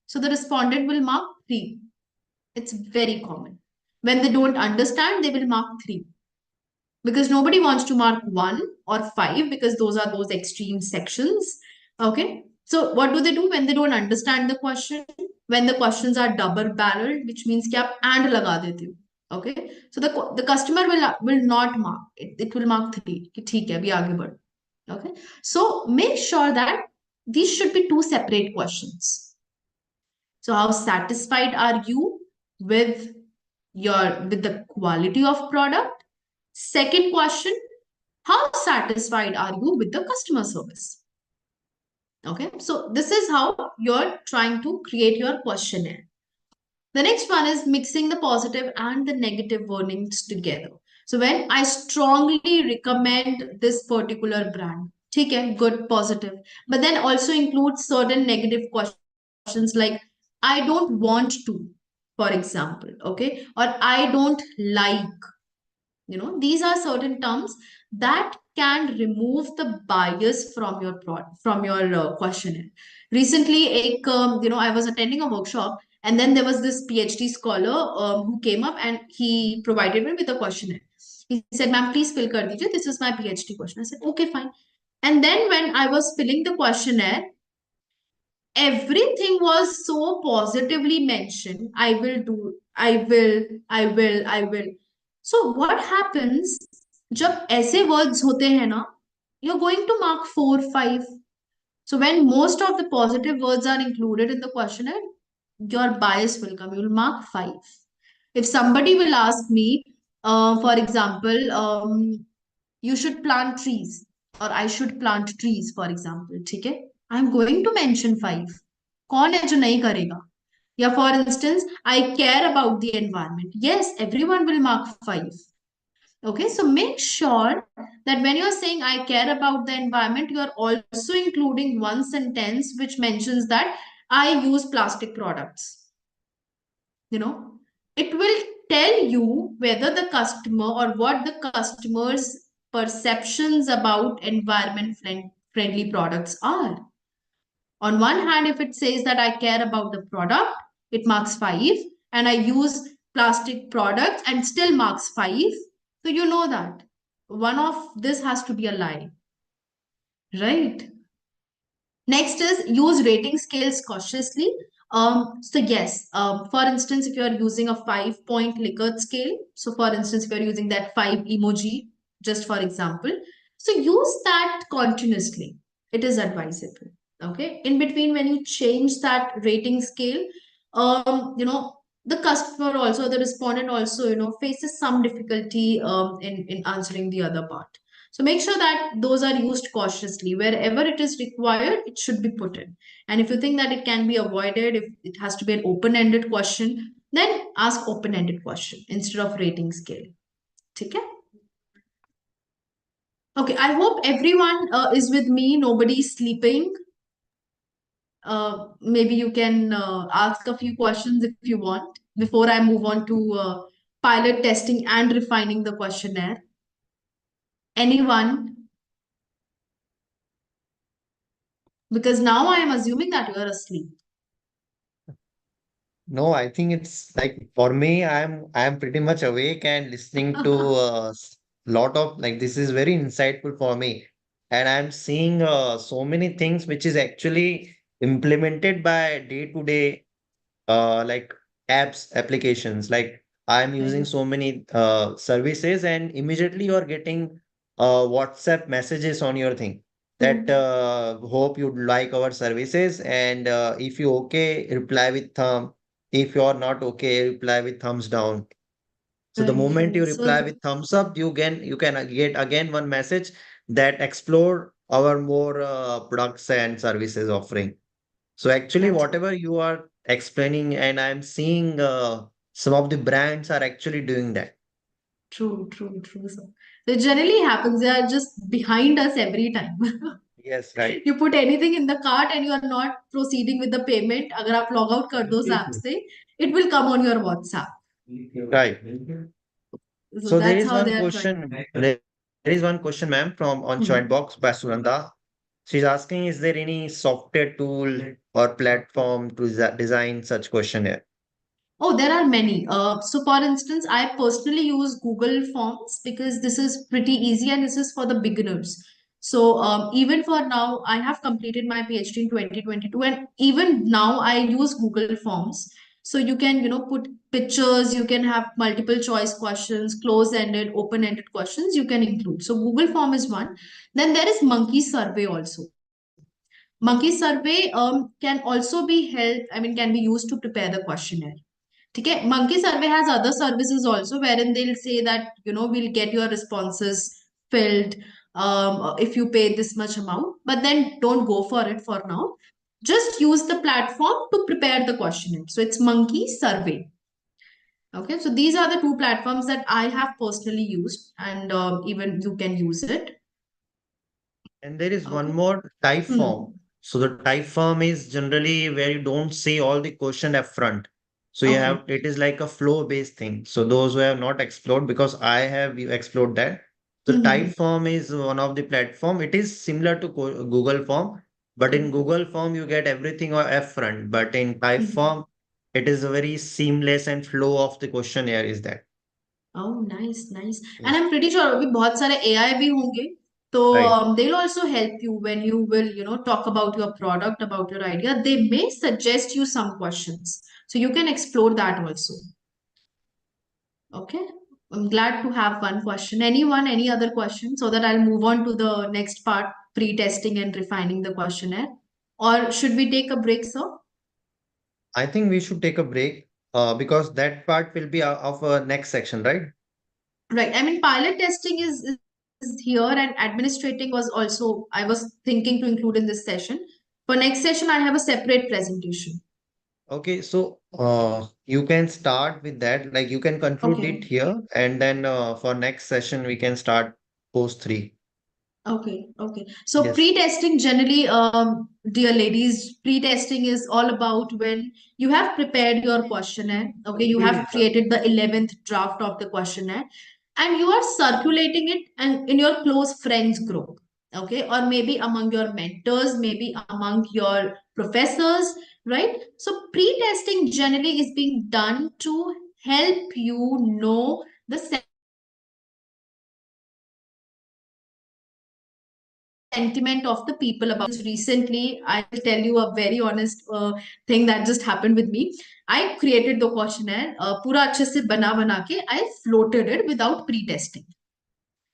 So the respondent will mark 3. It's very common. When they don't understand, they will mark 3. Because nobody wants to mark 1 or 5 because those are those extreme sections. Okay. So what do when they don't understand the question? When the questions are double barreled, which means कि आप and लगा देते हो. Okay. So the customer will not mark. It will mark 3. कि ठीक है, अभी आगे बढ़. Okay. So make sure that these should be 2 separate questions. So how satisfied are you with the quality of product? Second question, how satisfied are you with the customer service? Okay, so this is how you're trying to create your questionnaire. The next one is mixing the positive and the negative warnings together. So when I strongly recommend this particular brand, okay, good, positive, but then also include certain negative questions like I don't want to, for example, okay, or I don't like. These are certain terms that can remove the bias from your questionnaire. Recently, I was attending a workshop, and then there was this PhD scholar who came up and he provided me with a questionnaire. He said, "Ma'am, please fill kar dijiye. This is my PhD question." I said, "Okay, fine." And then when I was filling the questionnaire, everything was so positively mentioned. I will do, I will. So what happens जब ऐसे words होते हैं ना, you're going to mark 4 5. So when most of the positive words are included in the questionnaire, your bias will come, you will mark 5. If somebody will ask me, for example, you should plant trees, or I should plant trees, for example, ठीक है, I'm going to mention 5. कौन है जो नहीं करेगा? या for instance, I care about the environment. Yes, everyone will mark 5. Okay, so make sure that when you're saying I care about the environment, you're also including one sentence which mentions that I use plastic products. It will tell you whether the customer or what the customer's perceptions about environment friendly products are. On one hand, if it says that I care about the product, it marks 5, and I use plastic products and still marks 5. So you know that one of this has to be a lie, right? Next is use rating scales cautiously. So yes, for instance, if you are using a 5-point Likert scale, so for instance, if you are using that 5 emoji, just for example, so use that continuously. It is advisable. Okay. In between, when you change that rating scale, the customer also, the respondent also, faces some difficulty in answering the other part. So make sure that those are used cautiously. Wherever it is required, it should be put in. And if you think that it can be avoided, if it has to be an open-ended question, then ask open-ended question instead of rating scale. Okay? Okay, I hope everyone is with me. Nobody is sleeping. Maybe you can ask a few questions if you want before I move on to pilot testing and refining the questionnaire. Anyone? Because now I am assuming that you are asleep. No, I think it's like for me, I'm pretty much awake and listening to a lot of like this is very insightful for me, and I'm seeing so many things which is actually implemented by day to day like apps applications. Like I'm using Right. so many services, and immediately you are getting WhatsApp messages on your thing that Hmm. hope you'd like our services, and if you okay, reply with thumb. If you're not okay, reply with thumbs down. So the Right, moment you right. reply with thumbs up, you can get again one message that explore our more products and services offering. So actually, That's whatever you are explaining, and I'm seeing some of the brands are actually doing that. true, true, true. So it generally happens. They are just behind us every time. Yes, right. You put anything in the cart and you are not proceeding with the payment. अगर आप log out कर दो उस app से, it will come on your WhatsApp. Right. So So there that's is how one they are trying. question. There is one question, ma'am, from on chat Mhm. box by Sunanda. She's asking, is there any software tool or platform to design such questionnaire? Oh, there are many. So, for instance, I personally use Google Forms because this is pretty easy and this is for the beginners. So, even for now, I have completed my PhD in 2022, and even now I use Google Forms. So you can, put pictures, you can have multiple choice questions, close-ended, open-ended questions you can include. So Google Form is one. Then there is Monkey Survey also. Monkey Survey can also be held, I mean, can be used to prepare the questionnaire. Okay, Monkey Survey has other services also wherein they'll say that we'll get your responses filled if you pay this much amount, but then don't go for it for now. just use the platform to prepare the questionnaire. So it's Monkey Survey. Okay, so these are the two platforms that I have personally used, and even you can use it. And there is one Okay. more type form. Hmm. So the type form is generally where you don't say all the question up front. So you Okay. have, it is like a flow based thing. So those who have not explored, because I have explored that. The type Hmm. form is one of the platform. It is similar to Google form, but in Okay. Google form you get everything up front. But in type Hmm. form, it is a very seamless and flow of the questionnaire is that. Oh, nice, nice. And Yes. I'm pretty sure अभी बहुत सारे AI भी होंगे. So Right. they'll also help you when you will, talk about your product, about your idea. They may suggest you some questions. So you can explore that also. Okay. I'm glad to have one question. Anyone, any other question so that I'll move on to the next part, pre-testing and refining the questionnaire. Or should we take a break, sir? I think we should take a break because that part will be of a next section, right? Right. I mean, pilot testing is here and administrating was also, I was thinking to include in this session. For next session, I have a separate presentation. Okay, so you can start with that. Like you can conclude it Okay. here, and then for next session we can start post three. Okay, okay. So Yes. pre-testing generally, dear ladies, pre-testing is all about when you have prepared your questionnaire. Okay, you have created the 11th draft of the questionnaire, and you are circulating it and in your close friends group. Okay, or maybe among your mentors, maybe among your professors, right? So pre-testing generally is being done to help you know the sentiment of the people about recently. I will tell you a very honest thing that just happened with me. I created the questionnaire पूरा अच्छे से बना के I floated it without pre-testing.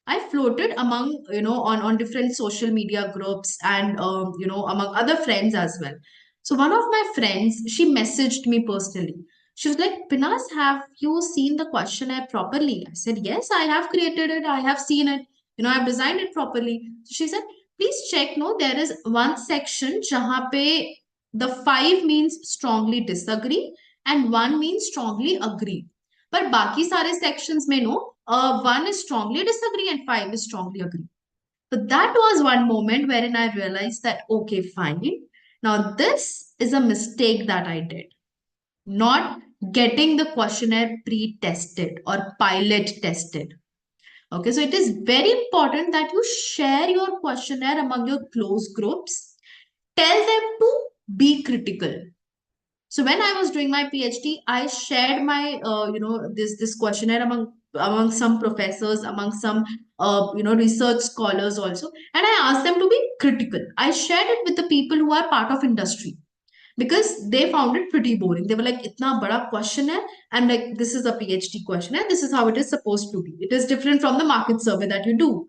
I floated among, on different social media groups and, among other friends as well. So one of my friends, she messaged me personally. She was like, Pinas, have you seen the questionnaire properly? I said, yes, I have created it. I have seen it. I've designed it properly. So she said, please check. No, there is one section jahan pe the five means strongly disagree and one means strongly agree. पर बाकी सारे sections में no, one is strongly disagree and five is strongly agree. So that was one moment wherein I realized that, okay, fine. Now this is a mistake that I did. Not getting the questionnaire pre-tested or pilot tested. Okay, so it is very important that you share your questionnaire among your close groups. Tell them to be critical. So when I was doing my PhD, I shared my this questionnaire among some professors, among some research scholars also, and I asked them to be critical. I shared it with the people who are part of industry because they found it pretty boring. They were like, "Itna bada questionnaire." I'm like, "This is a PhD questionnaire. This is how it is supposed to be. It is different from the market survey that you do."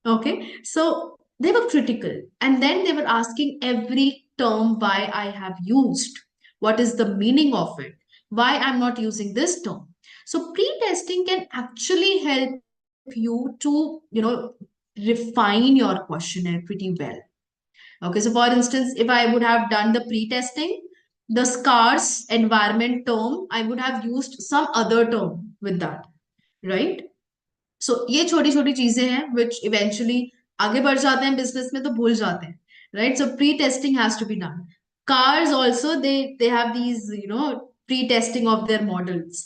Okay, so they were critical, and then they were asking every term why I have used, what is the meaning of it, why I'm not using this term. So pre-testing can actually help you to, refine your questionnaire pretty well. Okay, so for instance, if I would have done the pre-testing, the scarce environment term, I would have used some other term with that, right? सो ये छोटी छोटी चीजें हैं which eventually आगे बढ़ जाते हैं business में तो भूल जाते हैं right so pre testing has to be done cars also they have these pre-testing of their models,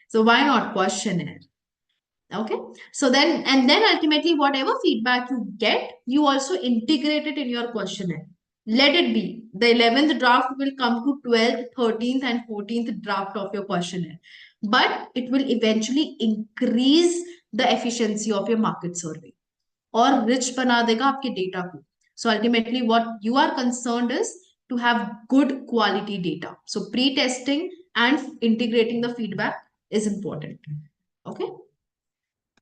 so why not questionnaire? Okay, so then ultimately whatever feedback you get, you also integrate it in your questionnaire. Let it be the 11th draft will come to 12th, 13th and 14th draft of your questionnaire, but it will eventually increase the efficiency of your market survey और rich बना देगा आपके data को. So ultimately what you are concerned is to have good quality data. So pre-testing and integrating the feedback is important. Okay.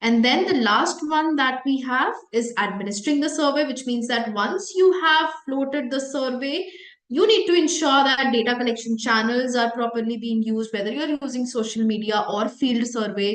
And then the last one that we have is administering the survey, which means that once you have floated the survey, you need to ensure that data collection channels are properly being used, whether you're using social media or field survey,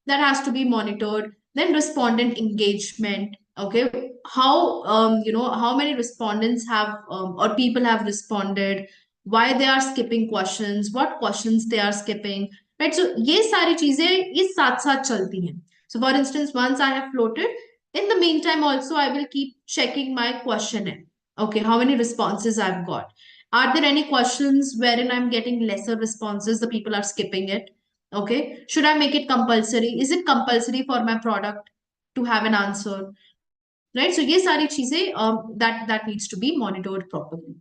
that has to be monitored. Then respondent engagement. Okay. how many respondents have or people have responded, why they are skipping questions, what questions they are skipping, right? So ये सारी चीजें ये साथ साथ चलती हैं. So for instance, once I have floated, in the meantime also I will keep checking my questionnaire. Okay, how many responses I've got? Are there any questions wherein I'm getting lesser responses, the people are skipping it? Okay, should I make it compulsory? Is it compulsory for my product to have an answer? Right, so ये सारी चीजें that needs to be monitored properly.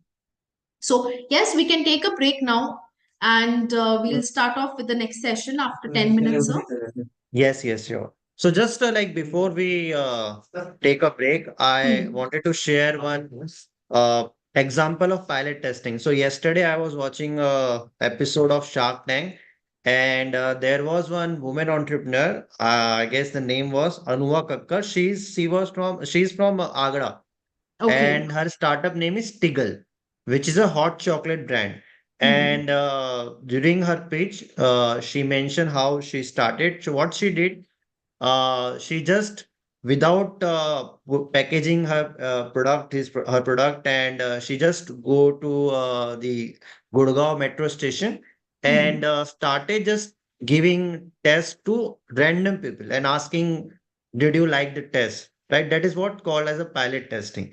So yes, we can take a break now, and we'll start off with the next session after 10 minutes, sir. Yes, yes, sure. So just like before we take a break, I wanted to share one uh, example of pilot testing. So yesterday I was watching a episode of Shark Tank, and there was one woman entrepreneur. I guess the name was Anuva Kakkar. She's from Agra, Okay. and her startup name is Tiggle, which is a hot chocolate brand. And during her pitch, she mentioned how she started. So what she did, she just without packaging her her product, and she just go to the Gurgaon metro station and started just giving tests to random people and asking, "Did you like the test?" Right? That is what called as a pilot testing.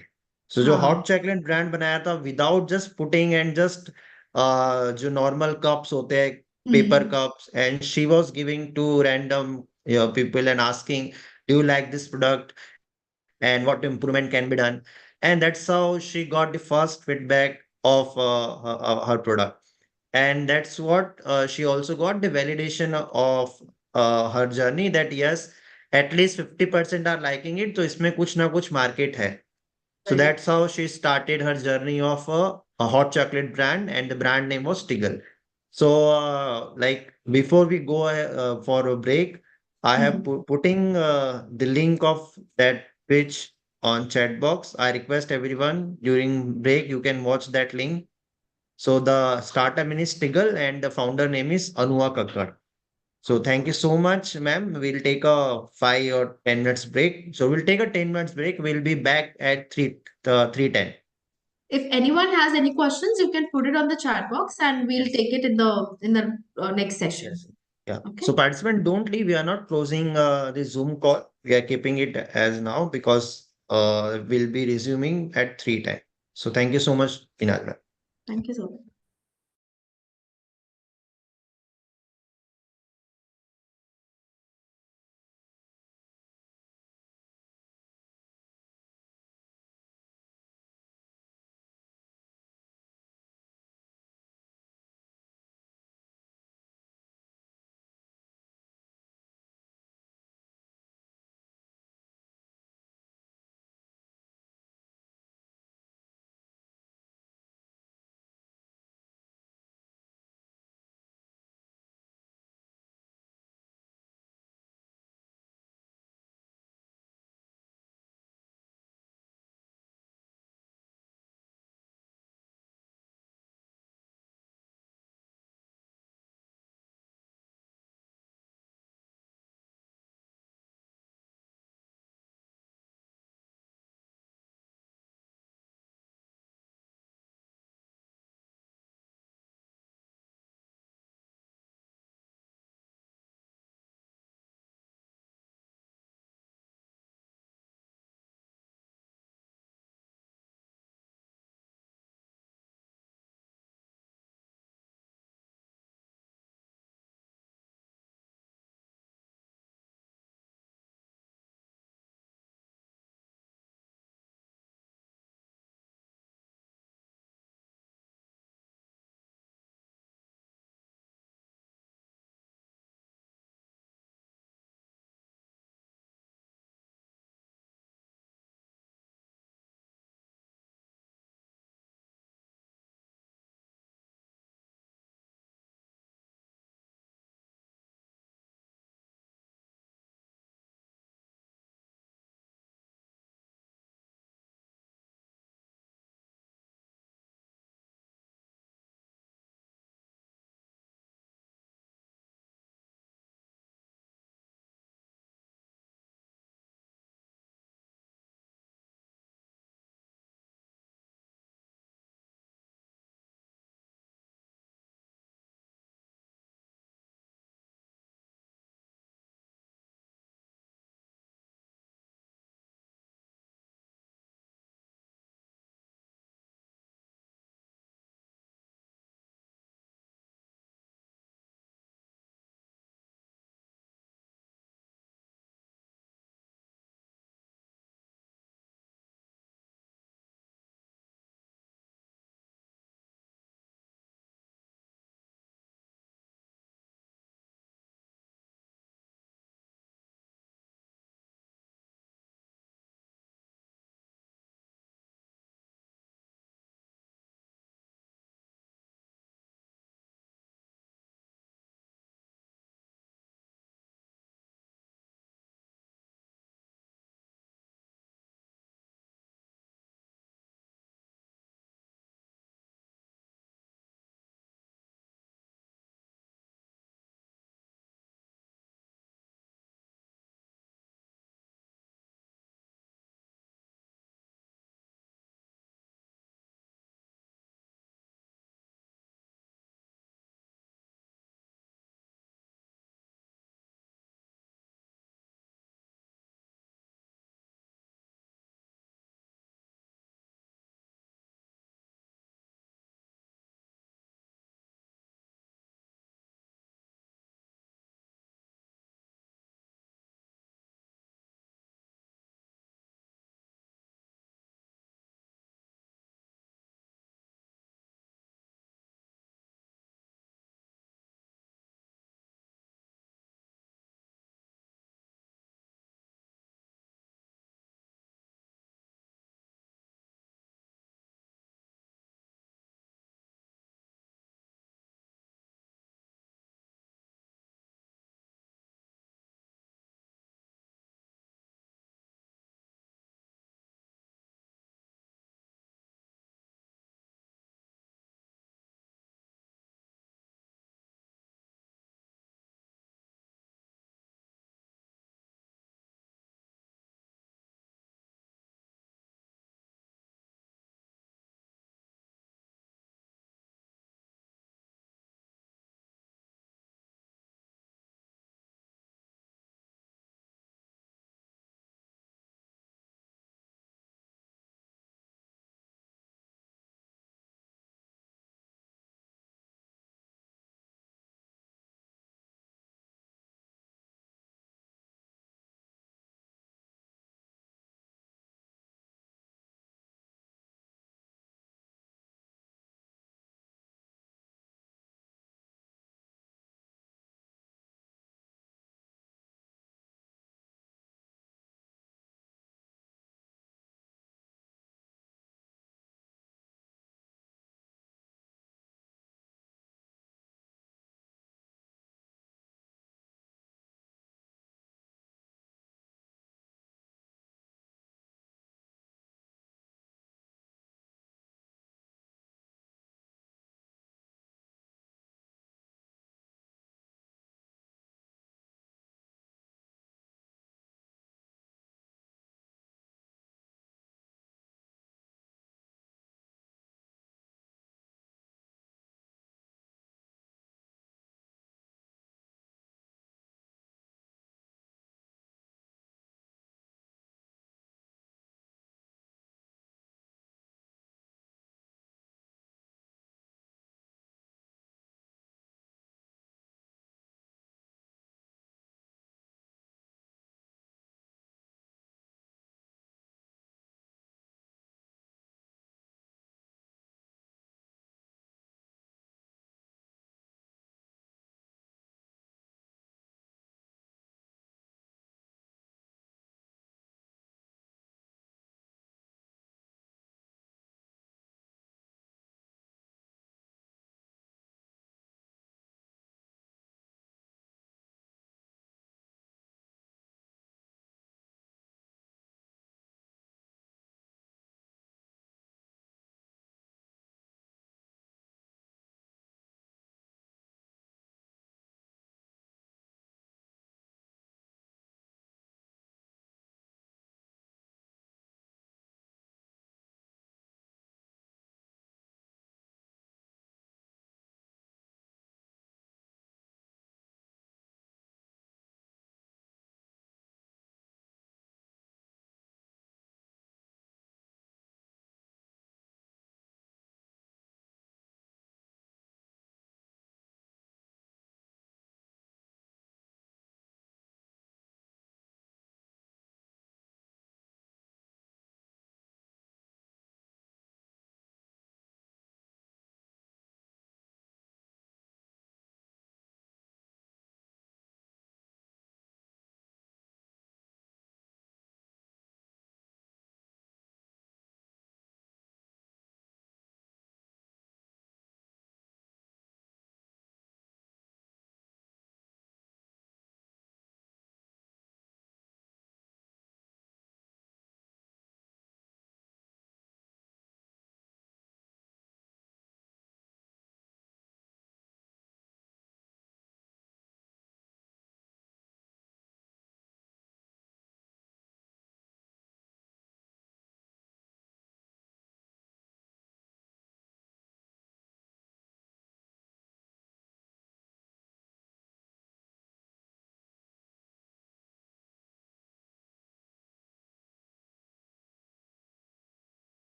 So जो हाँ. Hot chocolate brand बनाया था without just putting and just जो normal cups होते हैं paper cups, and she was giving to random people and asking, do you like this product and what improvement can be done? And that's how she got the first feedback of her product, and that's what she also got the validation of her journey, that yes, at least 50% are liking it, तो इसमें कुछ ना कुछ market है. So Right. that's how she started her journey of a hot chocolate brand, and the brand name was Tiggle. So, like before we go for a break, I have putting the link of that pitch on chat box. I request everyone during break you can watch that link. So the startup name is Tiggle, and the founder name is Anuva Kakkar. So thank you so much, ma'am. We'll take a 5 or 10 minutes break. So we'll take a 10 minutes break. We'll be back at 3:10. If anyone has any questions, you can put it on the chat box, and we'll Yes. take it in the next session. Yes. Yeah. Okay. So participant, don't leave. We are not closing the Zoom call. We are keeping it as now because we'll be resuming at 3:10. So thank you so much, Pinaz, ma'am. Thank you so much.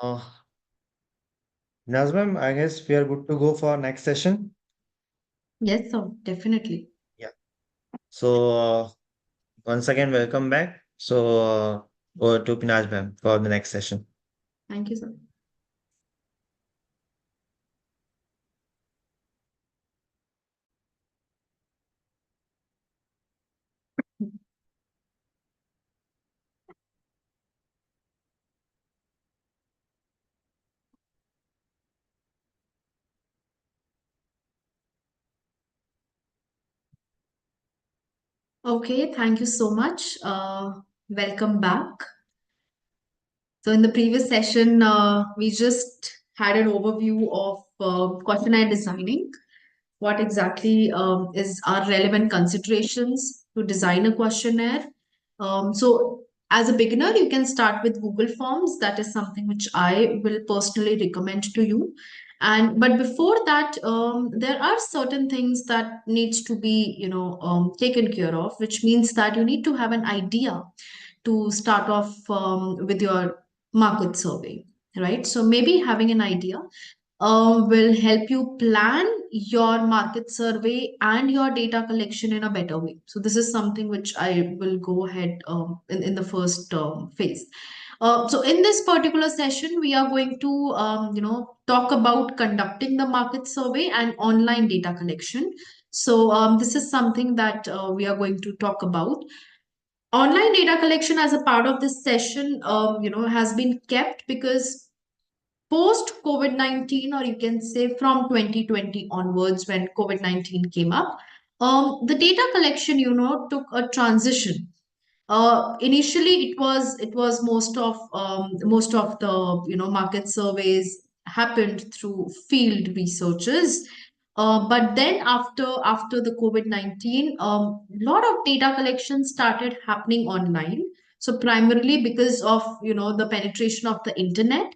Uh, Nazmam, I guess we are good to go for next session. Yes, sir, definitely. Yeah. So once again, welcome back. So over to Pinaz ma'am for the next session. Thank you, sir. Okay, thank you so much. Welcome back. So in the previous session, we just had an overview of questionnaire designing. What exactly is our relevant considerations to design a questionnaire? So as a beginner, you can start with Google Forms. That is something which I will personally recommend to you. And but before that, there are certain things that needs to be taken care of, which means that you need to have an idea to start off with your market survey, right? So maybe having an idea will help you plan your market survey and your data collection in a better way. So this is something which I will go ahead in the first phase. So in this particular session, we are going to talk about conducting the market survey and online data collection. So this is something that we are going to talk about. Online data collection as a part of this session, has been kept because post COVID-19, or you can say from 2020 onwards, when COVID-19 came up, the data collection, took a transition. Initially, it was most of the market surveys happened through field researches. But then after the COVID-19, lot of data collection started happening online. So primarily because of the penetration of the internet.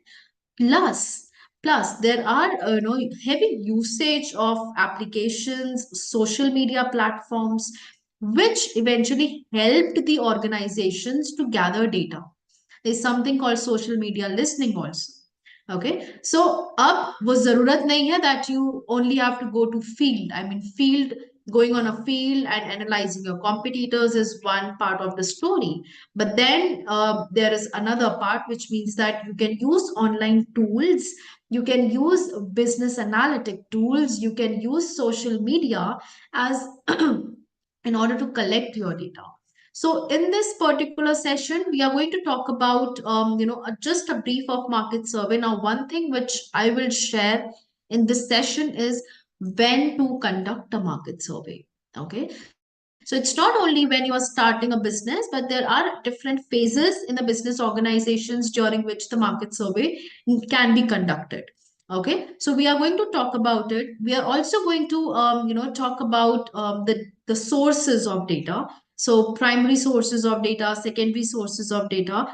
Plus, plus there are heavy usage of applications, social media platforms, which eventually helped the organizations to gather data. There's something called social media listening also. Okay, so अब वो जरूरत नहीं है that you only have to go to field. I mean, field, going on a field and analyzing your competitors is one part of the story. But then there is another part, which means that you can use online tools, you can use business analytic tools, you can use social media as in order to collect your data. So in this particular session, we are going to talk about, just a brief of market survey. Now, one thing which I will share in this session is when to conduct a market survey. Okay. So it's not only when you are starting a business, but there are different phases in the business organizations during which the market survey can be conducted. Okay, so we are going to talk about it. We are also going to, talk about the sources of data. So primary sources of data, secondary sources of data,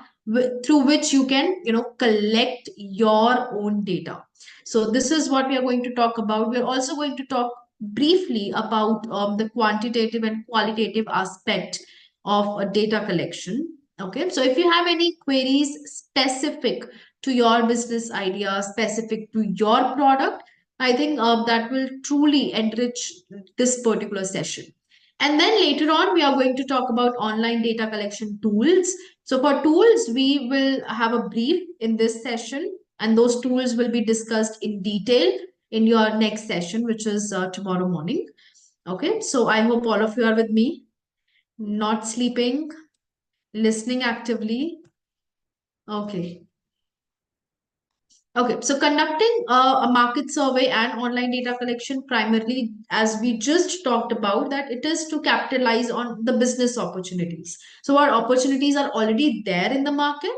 through which you can, collect your own data. So this is what we are going to talk about. We are also going to talk briefly about the quantitative and qualitative aspect of data collection. Okay, so if you have any queries specific to your business idea, specific to your product, I think that will truly enrich this particular session. And then later on, we are going to talk about online data collection tools. So for tools, we will have a brief in this session, and those tools will be discussed in detail in your next session, which is tomorrow morning. Okay, so I hope all of you are with me, not sleeping, listening actively. Okay. Okay, so conducting a market survey and online data collection primarily, as we just talked about, that it is to capitalize on the business opportunities. So our opportunities are already there in the market.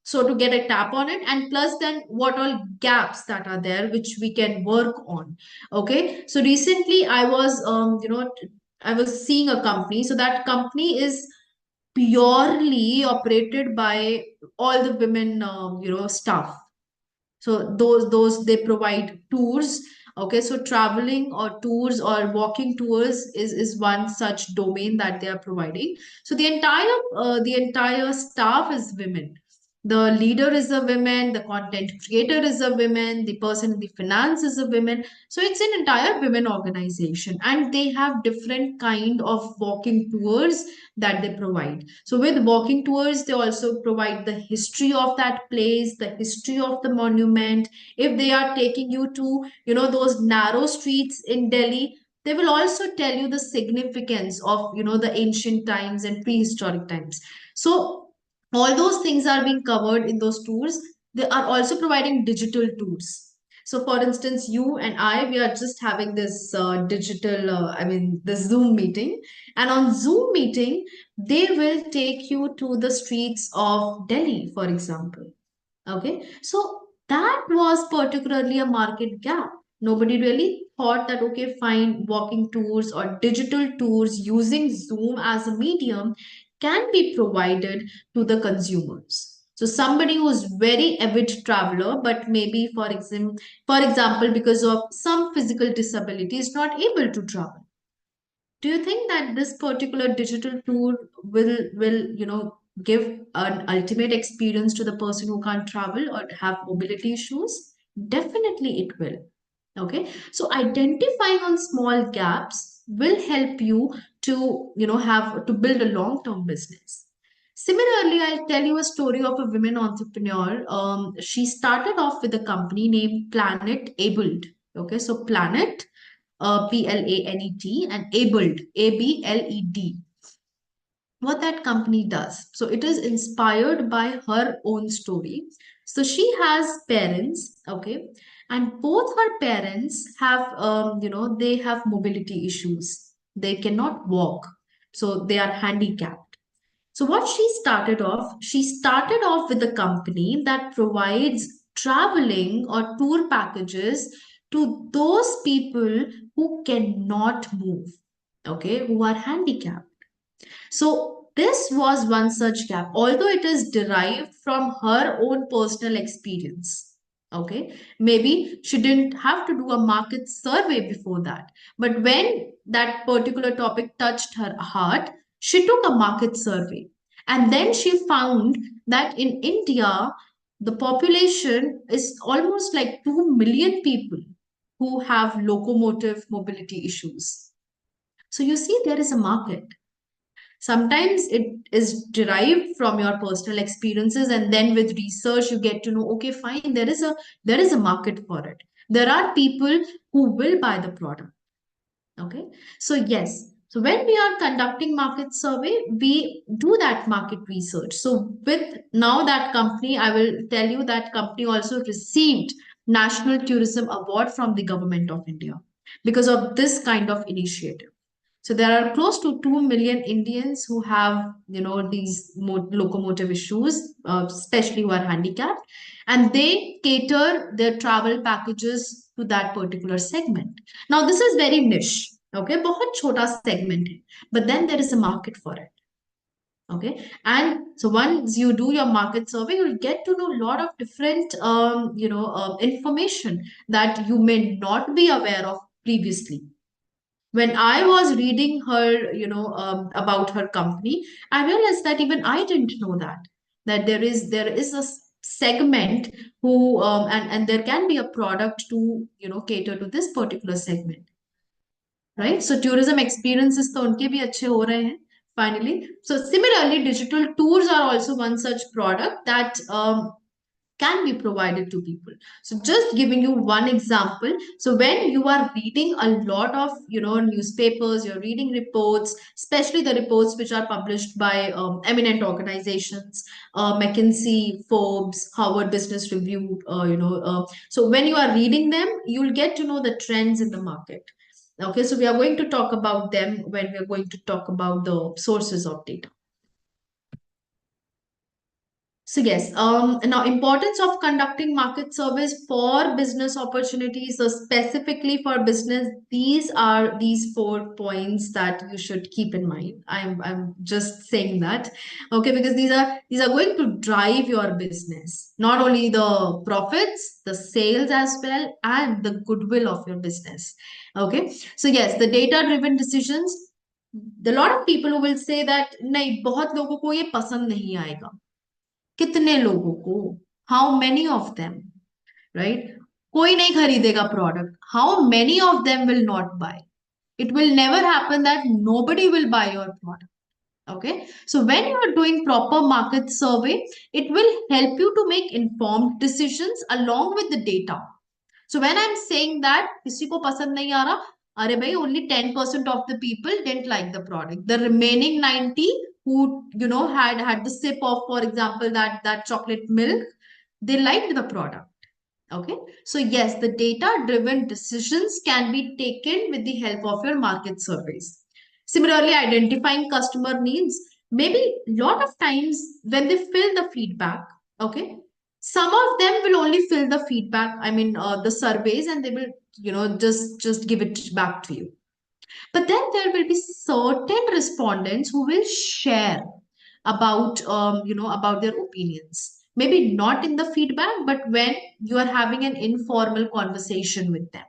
So to get a tap on it, and plus then what all gaps that are there which we can work on. Okay, so recently I was, I was seeing a company. So that company is purely operated by all the women, staff. So those they provide tours. Okay, so traveling or tours or walking tours is one such domain that they are providing. So the entire staff is women. The leader is a woman, the content creator is a woman, the person in the finance is a woman. So it's an entire women organization, and they have different kind of walking tours that they provide. So with walking tours, they also provide the history of that place, the history of the monument. If they are taking you to, those narrow streets in Delhi, they will also tell you the significance of, the ancient times and prehistoric times. So all those things are being covered in those tours. They are also providing digital tours. So for instance, you and I, we are just having this digital, the Zoom meeting. And on Zoom meeting, they will take you to the streets of Delhi, for example. Okay, so that was particularly a market gap. Nobody really thought that, okay, fine, walking tours or digital tours using Zoom as a medium can be provided to the consumers. So somebody who's very avid traveler, but maybe for example, because of some physical disability, is not able to travel. Do you think that this particular digital tool will give an ultimate experience to the person who can't travel or have mobility issues? Definitely it will. Okay, so identifying on small gaps will help you to have to build a long term business. Similarly, I'll tell you a story of a women entrepreneur. She started off with a company named Planet Abled. Okay, so Planet, Planet, and Abled, Abled. What that company does. So it is inspired by her own story. So she has parents, okay, and both her parents have, they have mobility issues. They cannot walk, so they are handicapped. So what she started off with a company that provides traveling or tour packages to those people who cannot move, okay, who are handicapped. So this was one such gap, although it is derived from her own personal experience. Okay, maybe she didn't have to do a market survey before that, but when that particular topic touched her heart, she took a market survey. And then she found that in India, the population is almost like 2 million people who have locomotive mobility issues. So you see, there is a market. Sometimes it is derived from your personal experiences, and then with research you get to know, okay, fine, there is a market for it. There are people who will buy the product. Okay, so yes, so when we are conducting market survey, we do that market research. So with now that company, I will tell you that company also received National Tourism Award from the Government of India because of this kind of initiative. So there are close to 2 million Indians who have, these locomotive issues, especially who are handicapped, and they cater their travel packages to that particular segment. Now, this is very niche, okay? बहुत छोटा segment है, but then there is a market for it. Okay, and so once you do your market survey, you'll get to know a lot of different, information that you may not be aware of previously. When I was reading her, about her company, I realized that even I didn't know that there is a segment who, and there can be a product to, cater to this particular segment, right? So tourism experiences तो उनके भी अच्छे हो रहे हैं finally. So similarly, digital tours are also one such product that can be provided to people. So just giving you one example. So when you are reading a lot of, newspapers, you're reading reports, especially the reports which are published by eminent organizations, McKinsey, Forbes, Harvard Business Review, so when you are reading them, you'll get to know the trends in the market. Okay, so we are going to talk about them when we are going to talk about the sources of data. So yes, now importance of conducting market surveys for business opportunities. So specifically for business, these are these 4 points that you should keep in mind. I'm just saying that, okay, because these are going to drive your business, not only the profits, the sales as well, and the goodwill of your business. Okay, so yes, the data-driven decisions. The lot of people who will say that नहीं बहुत लोगों को ये पसंद नहीं आएगा. कितने लोगों को, how many of them, right? कोई नहीं खरीदेगा product, how many of them will not buy? It will never happen that nobody will buy your product. Okay, so when you are doing proper market survey, it will help you to make informed decisions along with the data. So when I'm saying that किसी को पसंद नहीं आ रहा, अरे भाई, only 10% of the people didn't like the product. The remaining 90 who, had the sip of, for example, that chocolate milk, they liked the product. Okay, so yes, the data driven decisions can be taken with the help of your market surveys. Similarly, identifying customer needs, maybe a lot of times when they fill the feedback, okay, some of them will only fill the feedback, the surveys, and they will, just give it back to you. But then there will be certain respondents who will share about their opinions. Maybe not in the feedback, but when you are having an informal conversation with them.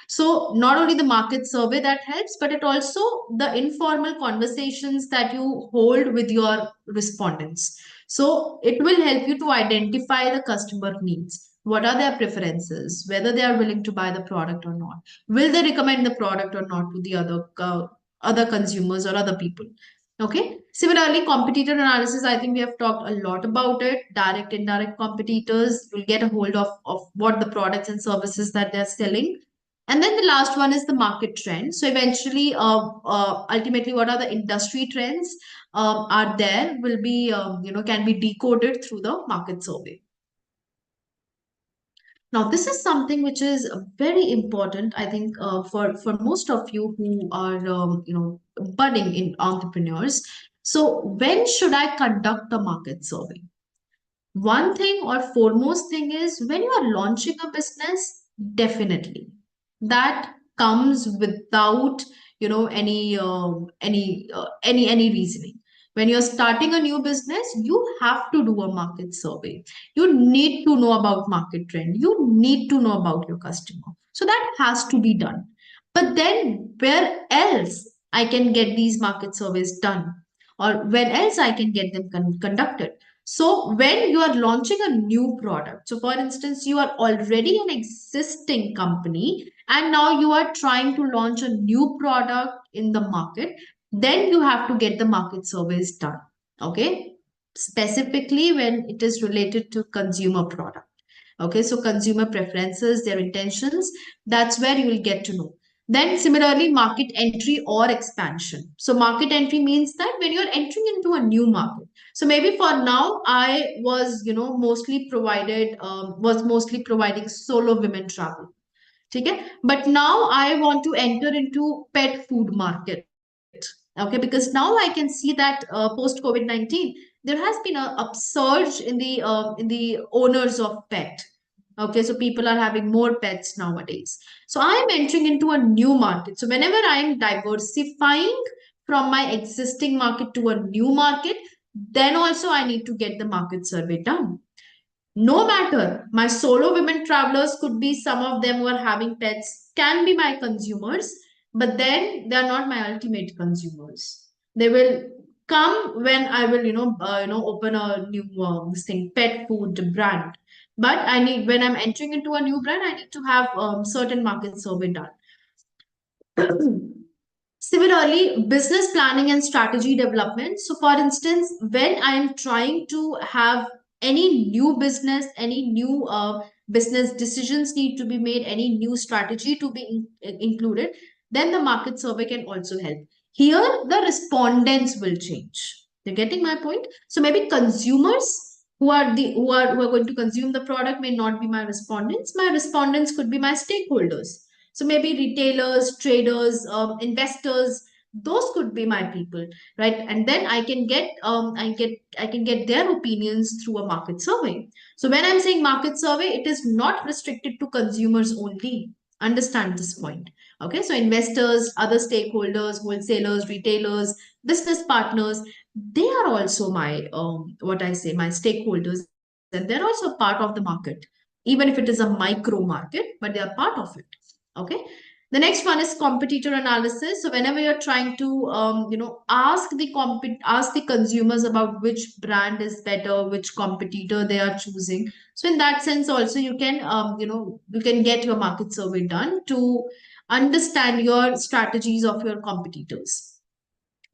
So not only the market survey that helps, but it also the informal conversations that you hold with your respondents. So it will help you to identify the customer needs. What are their preferences? Whether they are willing to buy the product or not. Will they recommend the product or not to the other consumers or other people? Okay. Similarly, competitor analysis. I think we have talked a lot about it. Direct, indirect competitors will get a hold of what the products and services that they're selling, and then the last one is the market trend. So eventually, ultimately, what are the industry trends are there will be, can be decoded through the market survey. Now, this is something which is very important, I think, for most of you who are, budding in entrepreneurs. So when should I conduct a market survey? One thing or foremost thing is when you are launching a business, definitely that comes without any reasoning. When you're starting a new business, you have to do a market survey. You need to know about market trend. You need to know about your customer. So that has to be done. But then where else I can get these market surveys done, or where else I can get them conducted? So when you are launching a new product, so for instance, you are already an existing company and now you are trying to launch a new product in the market, then you have to get the market surveys done. Okay. Specifically when it is related to consumer product. Okay. So consumer preferences, their intentions, that's where you will get to know. Then similarly, market entry or expansion. So market entry means that when you're entering into a new market. So maybe for now, I was, was mostly providing solo women travel. Okay? But now I want to enter into pet food market. Okay, because now I can see that post COVID-19, there has been a upsurge in the owners of pet. Okay, so people are having more pets nowadays. So I am entering into a new market. So whenever I am diversifying from my existing market to a new market, then also I need to get the market survey done. No matter, my solo women travelers could be some of them who are having pets, can be my consumers, but then they are not my ultimate consumers. They will come when I will, open a new this thing, pet food brand. But I need, when I'm entering into a new brand, I need to have certain market survey done. Similarly, business planning and strategy development. So, for instance, when I am trying to have any new business, any new business decisions need to be made, any new strategy to be included, then the market survey can also help. Here, the respondents will change. You're getting my point? So maybe consumers who are going to consume the product may not be my respondents. My respondents could be my stakeholders. So maybe retailers, traders, investors, those could be my people, right? And then I can get their opinions through a market survey. So when I'm saying market survey, it is not restricted to consumers only. Understand this point. Okay, so investors, other stakeholders, wholesalers, retailers, business partners, they are also my my stakeholders, and they're also part of the market, even if it is a micro market, but they are part of it. Okay. The next one is competitor analysis. So whenever you're trying to, ask the consumers about which brand is better, which competitor they are choosing. So in that sense, also you can get your market survey done to understand your strategies of your competitors.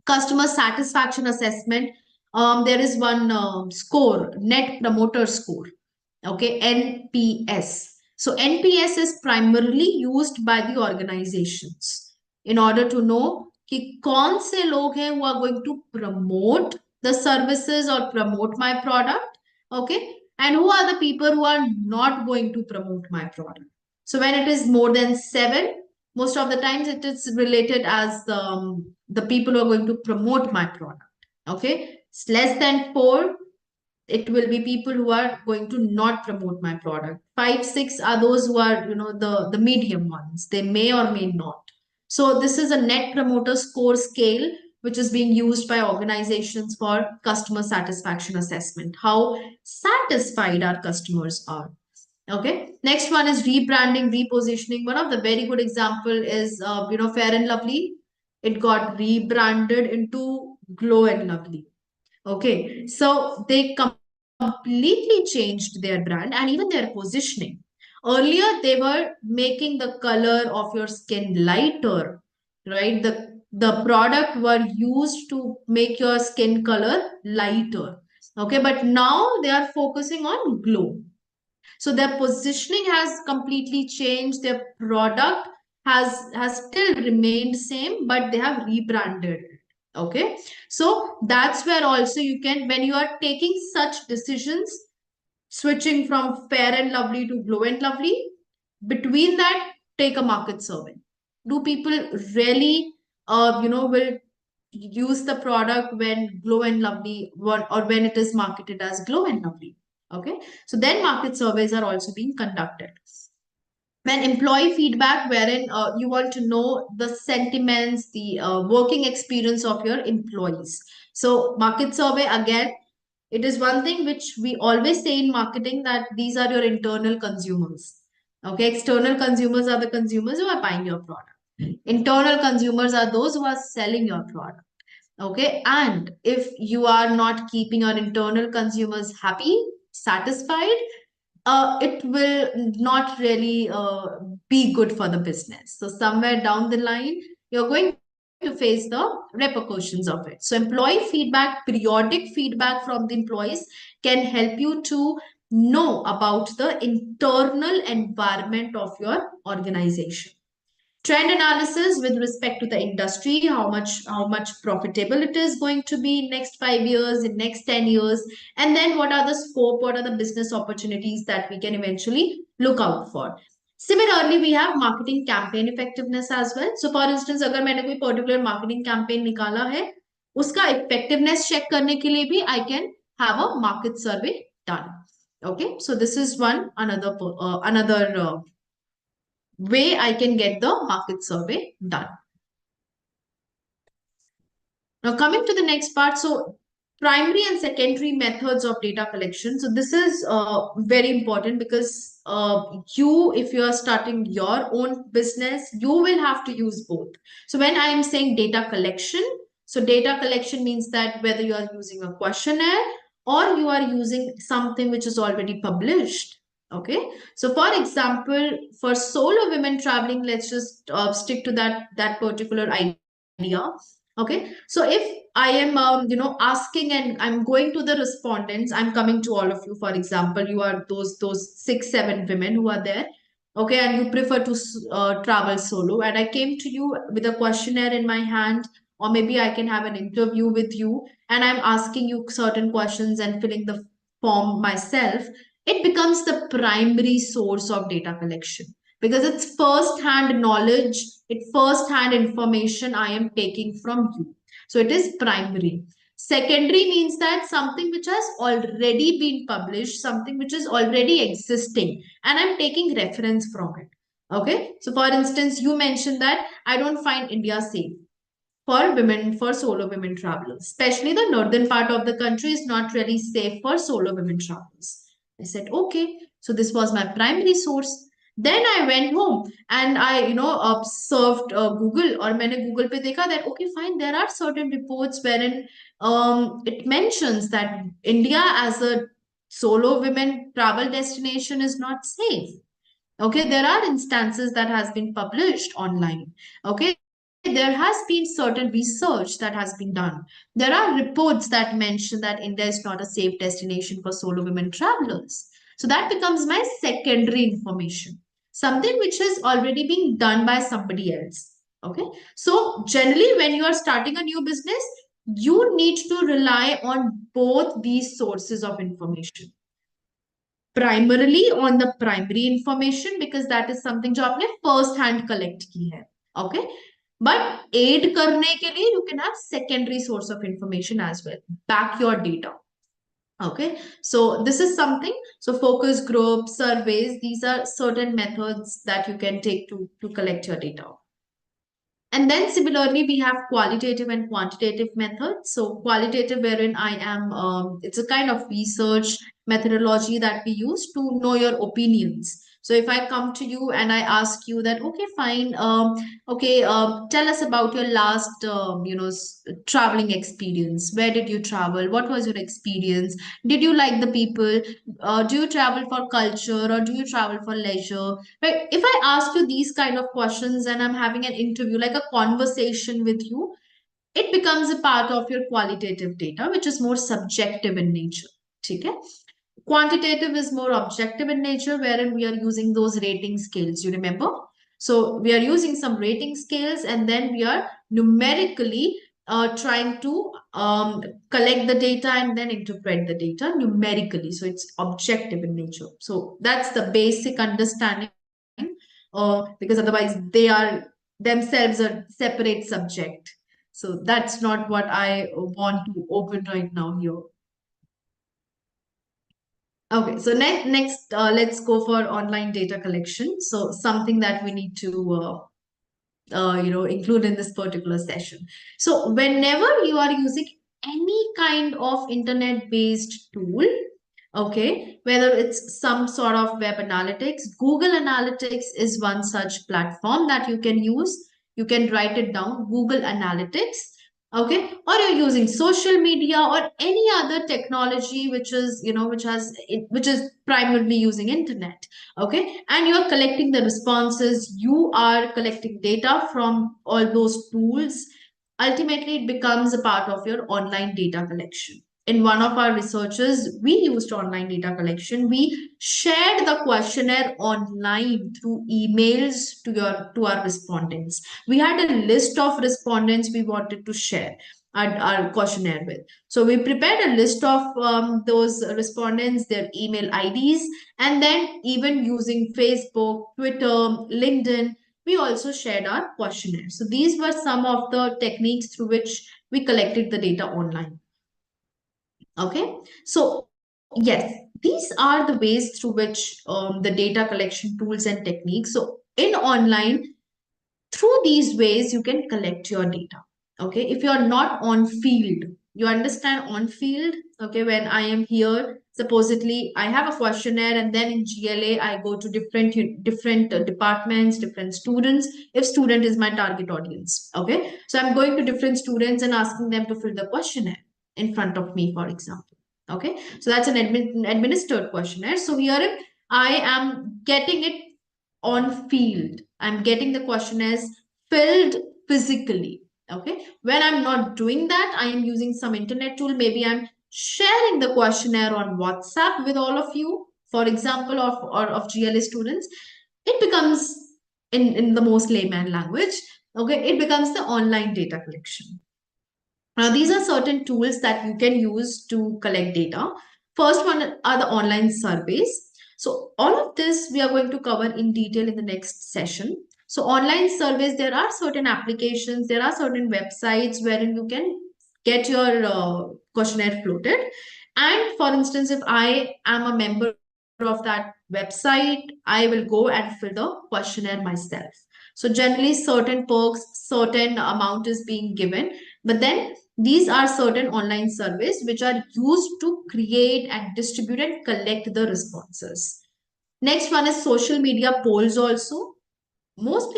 Customer satisfaction assessment. There is one score, Net Promoter Score. Okay, NPS. So NPS is primarily used by the organizations in order to know कि कौन से लोग हैं who are going to promote the services or promote my product, okay, and who are the people who are not going to promote my product. So when it is more than 7, most of the times it is related as the people who are going to promote my product. Okay, it's less than 4, it will be people who are going to not promote my product. 5, 6 are those who are, the medium ones. They may or may not. So this is a net promoter score scale, which is being used by organizations for customer satisfaction assessment. How satisfied our customers are. Okay. Next one is rebranding, repositioning. One of the very good example is, Fair and Lovely. It got rebranded into Glow and Lovely. Okay, so they completely changed their brand and even their positioning. Earlier, they were making the color of your skin lighter, right? The product were used to make your skin color lighter. Okay, but now they are focusing on glow. So their positioning has completely changed. Their product has still remained same, but they have rebranded it. Okay, so that's where also you can, when you are taking such decisions, switching from Fair and Lovely to Glow and Lovely, between that, take a market survey. Do people really, will use the product when Glow and Lovely or when it is marketed as Glow and Lovely? Okay, so then market surveys are also being conducted. When employee feedback, wherein you want to know the sentiments, the working experience of your employees. So market survey, again, it is one thing which we always say in marketing, that these are your internal consumers. Okay, external consumers are the consumers who are buying your product. Internal consumers are those who are selling your product. Okay, and if you are not keeping your internal consumers happy, satisfied, it will not really be good for the business. So somewhere down the line, you're going to face the repercussions of it. So employee feedback, periodic feedback from the employees can help you to know about the internal environment of your organization. Trend analysis with respect to the industry, how much profitable it is going to be in next 5 years, in next 10 years, and then what are the scope, what are the business opportunities that we can eventually look out for. Similarly, we have marketing campaign effectiveness as well. So for instance, अगर मैंने कोई particular marketing campaign निकाला है, उसका effectiveness check करने के लिए भी I can have a market survey done. Okay, so this is another way I can get the market survey done. Now, coming to the next part, so primary and secondary methods of data collection. So this is very important because if you are starting your own business, you will have to use both. So when I am saying data collection, so data collection means that whether you are using a questionnaire or you are using something which is already published. Okay, so for example, for solo women traveling, let's just stick to that particular idea. Okay, so if I am, asking and I'm going to the respondents, I'm coming to all of you. For example, you are those 6, 7 women who are there. Okay, and you prefer to travel solo, and I came to you with a questionnaire in my hand, or maybe I can have an interview with you, and I'm asking you certain questions and filling the form myself. It becomes the primary source of data collection because it's first-hand knowledge, it's first-hand information I am taking from you. So it is primary. Secondary means that something which has already been published, something which is already existing, and I'm taking reference from it. Okay. So for instance, you mentioned that I don't find India safe for women, for solo women travelers, especially the northern part of the country is not really safe for solo women travelers. I said, okay, so this was my primary source. Then I went home and I, observed Google, or मैंने Google पे देखा that okay fine, there are certain reports wherein it mentions that India as a solo women travel destination is not safe. Okay, there are instances that has been published online. Okay, there has been certain research that has been done. There are reports that mention that India is not a safe destination for solo women travelers. So that becomes my secondary information, something which is already being done by somebody else. Okay, so generally when you are starting a new business, you need to rely on both these sources of information, primarily on the primary information, because that is something जो आपने first hand collect की है. Okay, but aid करने के लिए you can have secondary source of information as well, back your data. Okay, so this is something. So focus groups, surveys, these are certain methods that you can take to collect your data. And then similarly, we have qualitative and quantitative methods. So qualitative, wherein it's a kind of research methodology that we use to know your opinions. So if I come to you and I ask you that, okay, fine, okay, tell us about your last, traveling experience. Where did you travel? What was your experience? Did you like the people? Do you travel for culture or do you travel for leisure? Right? If I ask you these kind of questions and I'm having an interview, like a conversation with you, it becomes a part of your qualitative data, which is more subjective in nature. Okay? Quantitative is more objective in nature, wherein we are using those rating scales. You remember? So we are using some rating scales, and then we are numerically trying to collect the data and then interpret the data numerically. So it's objective in nature. So that's the basic understanding, because otherwise they are themselves a separate subject. So that's not what I want to open right now here. Okay, so next, let's go for online data collection. So something that we need to include in this particular session. So whenever you are using any kind of internet-based tool, okay, whether it's some sort of web analytics, Google Analytics is one such platform that you can use. You can write it down, Google Analytics. Okay, or you're using social media or any other technology which is, which is primarily using internet. Okay, and you're collecting the responses, you are collecting data from all those tools. Ultimately it becomes a part of your online data collection. In one of our researches, we used online data collection. We shared the questionnaire online through emails to our respondents. We had a list of respondents we wanted to share our questionnaire with. So we prepared a list of those respondents, their email IDs, and then even using Facebook, Twitter, LinkedIn, we also shared our questionnaire. So these were some of the techniques through which we collected the data online. Okay, so yes, these are the ways through which the data collection tools and techniques. So in online, through these ways, you can collect your data. Okay, if you're not on field, you understand on field. Okay, when I am here, supposedly I have a questionnaire, and then in GLA, I go to different departments, different students. If student is my target audience, okay, so I'm going to different students and asking them to fill the questionnaire in front of me, for example. Okay, so that's an administered questionnaire. So here I am getting it on field. I'm getting the questionnaires filled physically. Okay. When I'm not doing that, I am using some internet tool. Maybe I'm sharing the questionnaire on WhatsApp with all of you, for example, of GLA students. It becomes, in the most layman language, okay, it becomes the online data collection. Now, these are certain tools that you can use to collect data. First one are the online surveys. So all of this we are going to cover in detail in the next session. So online surveys, there are certain applications, there are certain websites wherein you can get your questionnaire floated. And for instance, if I am a member of that website, I will go and fill the questionnaire myself. So generally certain perks, certain amount is being given, but then these are certain online surveys which are used to create and distribute and collect the responses. Next one is social media polls also. Most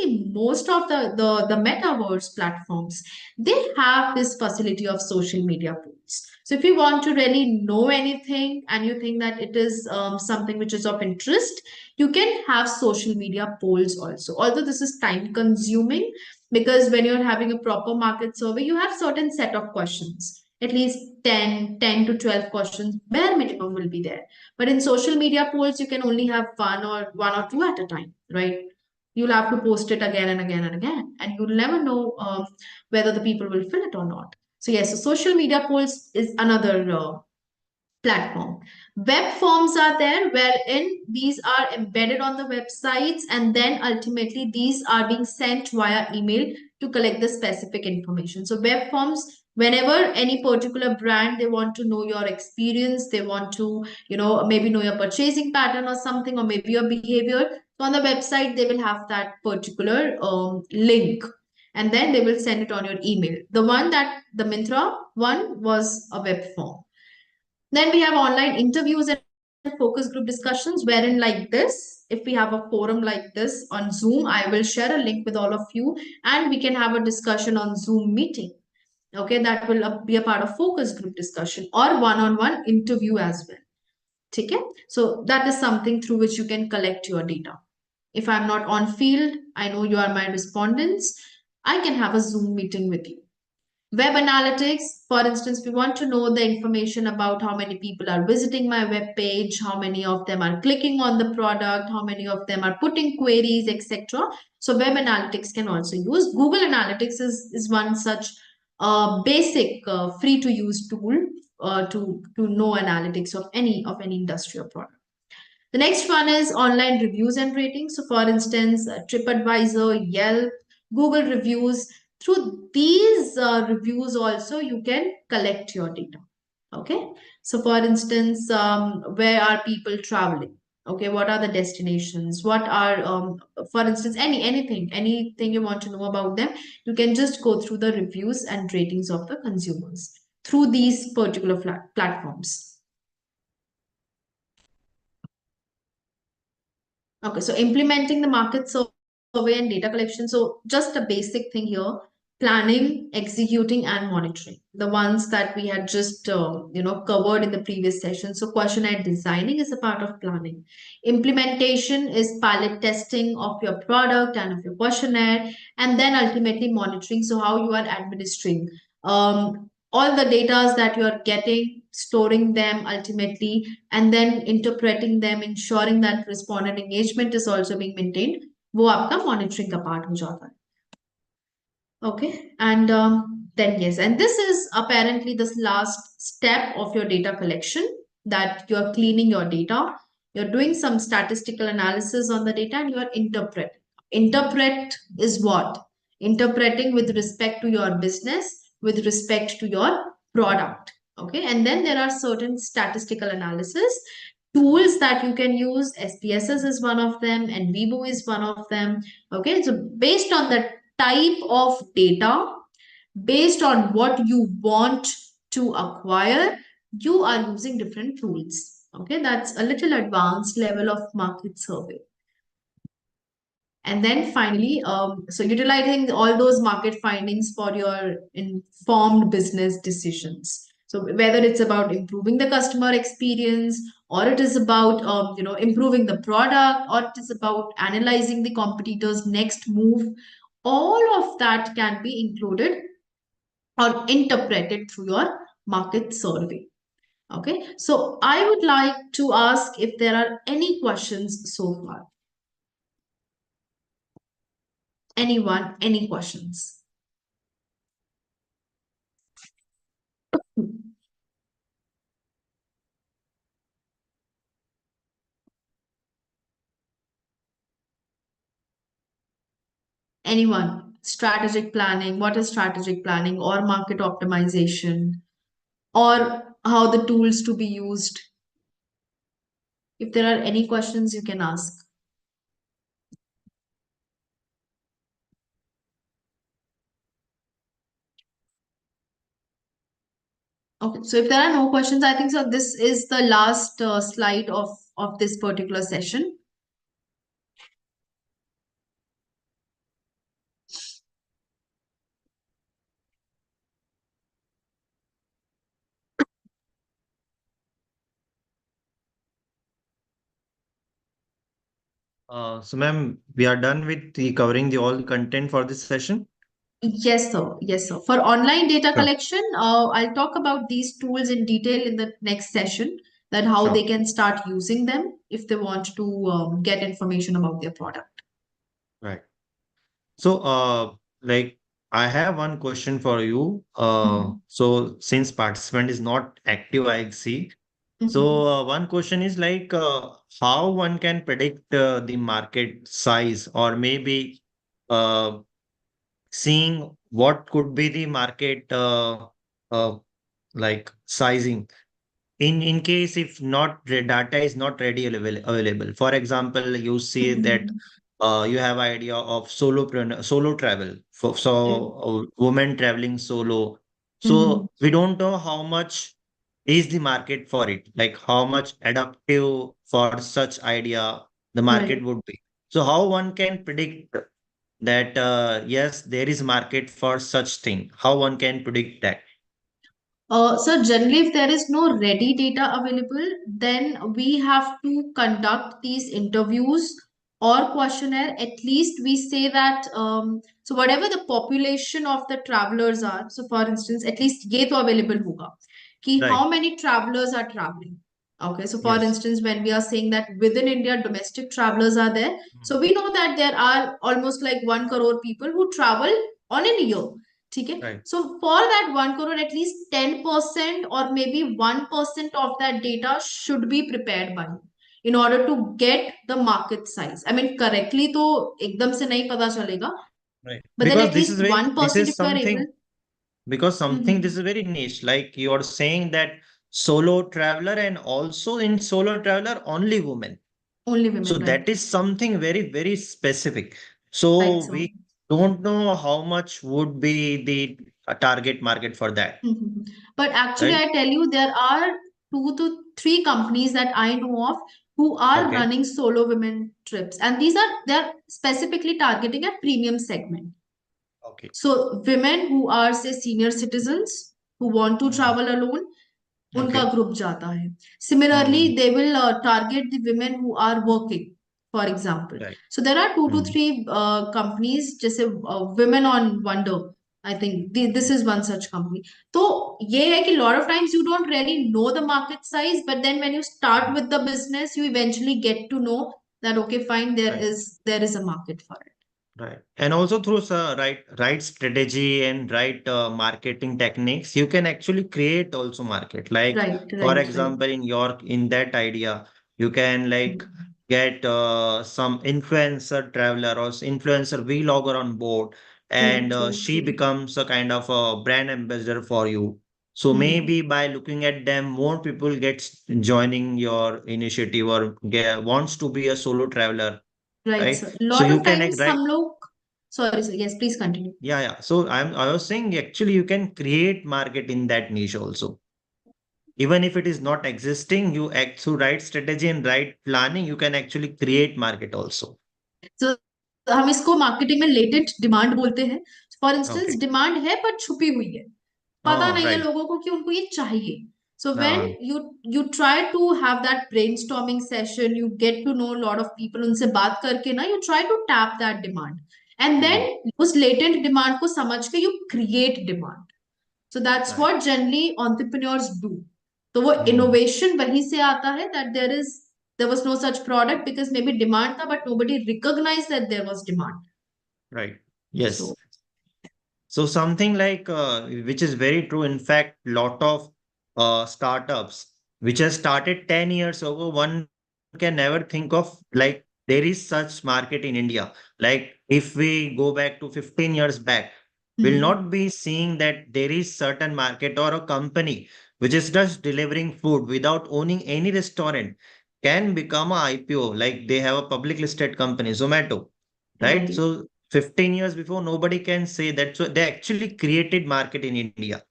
of the metaverse platforms, they have this facility of social media polls. So if you want to really know anything and you think that it is something which is of interest, you can have social media polls also, although this is time consuming, because when you're having a proper market survey, you have certain set of questions, at least 10 to 12 questions bare minimum will be there. But in social media polls, you can only have one or two at a time, right? You'll have to post it again and again and again, and you'll never know whether the people will fill it or not. So yes, so social media polls is another platform. Web forms are there, wherein these are embedded on the websites, and then ultimately these are being sent via email to collect the specific information. So web forms, whenever any particular brand, they want to know your experience, they want to, maybe know your purchasing pattern or something, or maybe your behavior. So on the website, they will have that particular link, and then they will send it on your email. The Mintra one was a web form. Then we have online interviews and focus group discussions, wherein, like this, if we have a forum like this on Zoom, I will share a link with all of you and we can have a discussion on Zoom meeting. Okay, that will be a part of focus group discussion or one-on-one interview as well. Okay, so that is something through which you can collect your data. If I'm not on field, I know you are my respondents, I can have a Zoom meeting with you. Web analytics, for instance, we want to know the information about how many people are visiting my web page, how many of them are clicking on the product, how many of them are putting queries, etc. So web analytics can also use. Google Analytics is one such basic free to use tool to know analytics of any industrial product. The next one is online reviews and ratings. So, for instance, TripAdvisor, Yelp, Google reviews. Through these reviews, also you can collect your data. Okay. So, for instance, where are people traveling? Okay, what are the destinations? What are, for instance, anything you want to know about them, you can just go through the reviews and ratings of the consumers through these particular platforms. Okay, so implementing the market survey and data collection. So just a basic thing here: planning, executing, and monitoring. The ones that we had just covered in the previous session. So questionnaire designing is a part of planning. Implementation is pilot testing of your product and of your questionnaire, and then ultimately monitoring. So how you are administering all the data that you are getting, storing them ultimately, and then interpreting them, ensuring that respondent engagement is also being maintained. वो आपका monitoring का part हो जाता है. Okay, and then yes, and this is apparently this last step of your data collection, that you're cleaning your data, you're doing some statistical analysis on the data, and you're interpreting. Interpret is what? Interpreting with respect to your business, with respect to your product. Okay, and then there are certain statistical analysis tools that you can use. SPSS is one of them, and Vivo is one of them. Okay, so based on the type of data, based on what you want to acquire, you are using different tools. Okay, that's a little advanced level of market survey. And then finally, so utilizing all those market findings for your informed business decisions. So whether it's about improving the customer experience, or it is about improving the product, or it is about analyzing the competitor's next move, all of that can be included or interpreted through your market survey. Okay, so I would like to ask if there are any questions so far. Anyone, any questions? Anyone? Strategic planning, what is strategic planning, or market optimization, or how the tools to be used? If there are any questions, you can ask. Okay, so if there are no questions, I think so this is the last slide of this particular session. So ma'am, we are done with the covering the all the content for this session. Yes, sir. Yes, sir. For online data Sure. collection, I'll talk about these tools in detail in the next session, that how they Sure. can start using them if they want to get information about their product. Right. So, like, I have one question for you. Mhm. So since participant is not active, I see. Mhm. So, one question is like, how one can predict the market size, or maybe uh, seeing what could be the market uh, like sizing in case if not data is not ready available. For example, you see that Mhm. you have idea of solo travel for so women traveling solo. Mhm. So we don't know how much is the market for it, like how much adaptive for such idea the market Right. would be. So how one can predict that yes, there is market for such thing. How one can predict that? So generally, if there is no ready data available, then we have to conduct these interviews or questionnaire. At least we say that so whatever the population of the travelers are. So for instance, at least ये तो available होगा कि Right. how many travelers are traveling. Okay, so for Yes. instance, when we are saying that within India, domestic travelers are there, Mm. so we know that there are almost like 1 crore people who travel on a year. ठीक है. Right. So for that 1 crore, at least 10% or maybe 1% of that data should be prepared by you in order to get the market size. I mean, correctly तो एकदम से नहीं पता चलेगा, Right. but then Because at least this 1% is if you are able. something, because something this Mhm. is very niche. Like you are saying that solo traveler, and also in solo traveler only women. Only So women, that right? is something very, very specific. Right, So so. we don't know how much would be the target market for that, Mhm. But actually, right? I tell you, there are 2 to 3 companies that I know of who are Okay. running solo women trips, and they're specifically targeting a premium segment. Okay. So women who are say senior citizens who want to Mm. travel alone, उनका Okay. Group जाता है. Similarly, Mm. they will target the women who are working, for example. Right. So there are two to Mm. three companies, जैसे Women on Wonder. I think this is one such company. तो ये है कि lot of times you don't really know the market size, but then when you start Mm. with the business, you eventually get to know that okay, fine, Right. there is a market for it. Right. And also through right strategy and right marketing techniques, you can actually create also market. Like Right, for right, right. example, in that idea, you can like get some influencer traveler or influencer vlogger on board, True, and true, she true. becomes a kind of a brand ambassador for you. So Hmm. maybe by looking at them, more people gets joining your initiative or wants to be a solo traveler, Right, right? sir. So Lot you of can times right. हम लोग, sorry, sir. Yes, please continue. Yeah, yeah. So I was saying actually you can create market in that niche also. Even if it is not existing, you act through right strategy and right planning, you can actually create market also. So हम इसको marketing में latent demand बोलते हैं. For instance Okay. Demand है पर छुपी हुई है, पता Oh, नहीं है right. लोगों को कि उनको ये चाहिए. So when Uh, you try to have that brainstorming session, you get to know a lot of people, उनसे बात करके ना you try to tap that demand, and mm, then उस latent demand को समझ के you create demand. So that's right. what generally entrepreneurs do. तो वो Mm, innovation वहीं से आता है that there was no such product because maybe demand था but nobody recognized that there was demand. right. Yes. So So something like which is very true. In fact, lot of startups which has started 10 years ago, one can never think of like there is such market in India. Like if we go back to 15 years back, we'll hmm, not be seeing that there is certain market or a company which is just delivering food without owning any restaurant can become a IPO. Like they have a public listed company, Zomato, right? right. So 15 years before, nobody can say that. So they actually created market in India,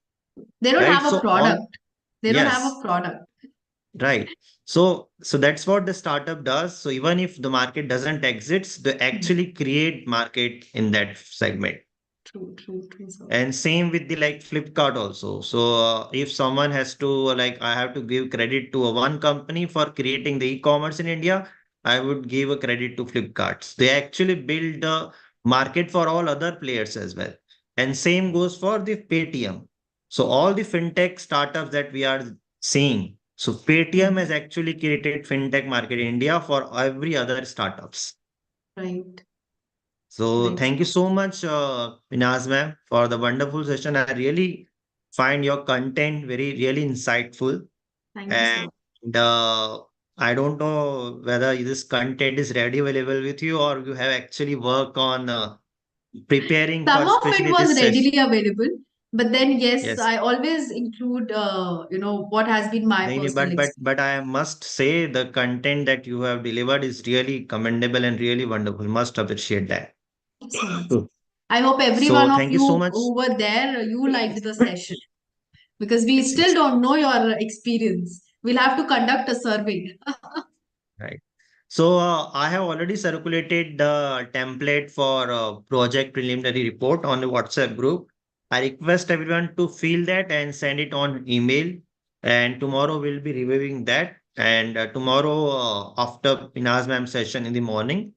They don't right? have a So all, product. They don't have yes, a product. right. So that's what the startup does. So even if the market doesn't exist, they Hmm. actually create market in that segment. True, true, true. So And same with the like Flipkart also. So if someone has to like, I have to give credit to a one company for creating the e-commerce in India. I would give a credit to Flipkart. They actually build a market for all other players as well. And same goes for the Paytm. So all the fintech startups that we are seeing. So Paytm has Mhm. actually created fintech market in India for every other startups. Right. So Right. thank you so much, Pinaz ma'am, for the wonderful session. I really find your content very, really insightful. Thank you so And much. I don't know whether this content is ready available with you or you have actually worked on preparing for Some of it especially was this session. readily available, but then yes, Yes. I always include, what has been my Nahin, personal but experience. I must say the content that you have delivered is really commendable and really wonderful. Must appreciate that. Thank you so much. I hope every So one of thank you you so much. who were there, you liked the session because we still Yes. don't know your experience. We'll have to conduct a survey. Right. So I have already circulated the template for project preliminary report on the WhatsApp group. I request everyone to fill that and send it on email. And tomorrow we'll be reviewing that. And tomorrow after Pinaz ma'am session in the morning,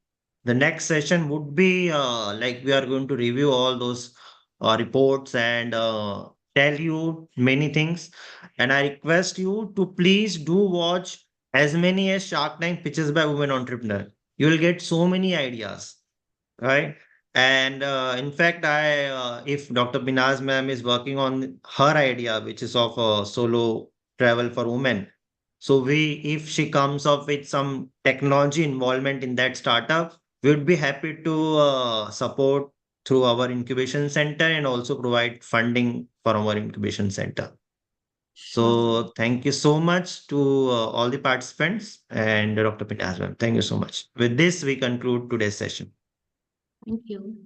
the next session would be like we are going to review all those reports and tell you many things. And I request you to please do watch as many as Shark Tank pitches by women entrepreneur. You will get so many ideas, right? And in fact, if Dr. Binaz ma'am is working on her idea, which is of solo travel for women, so if she comes up with some technology involvement in that startup, we would be happy to support through our incubation center and also provide funding for our incubation center. Sure, sir. So thank you so much to all the participants and Dr. Pinaz ma'am. Thank you so much. With this, we conclude today's session. Thank you.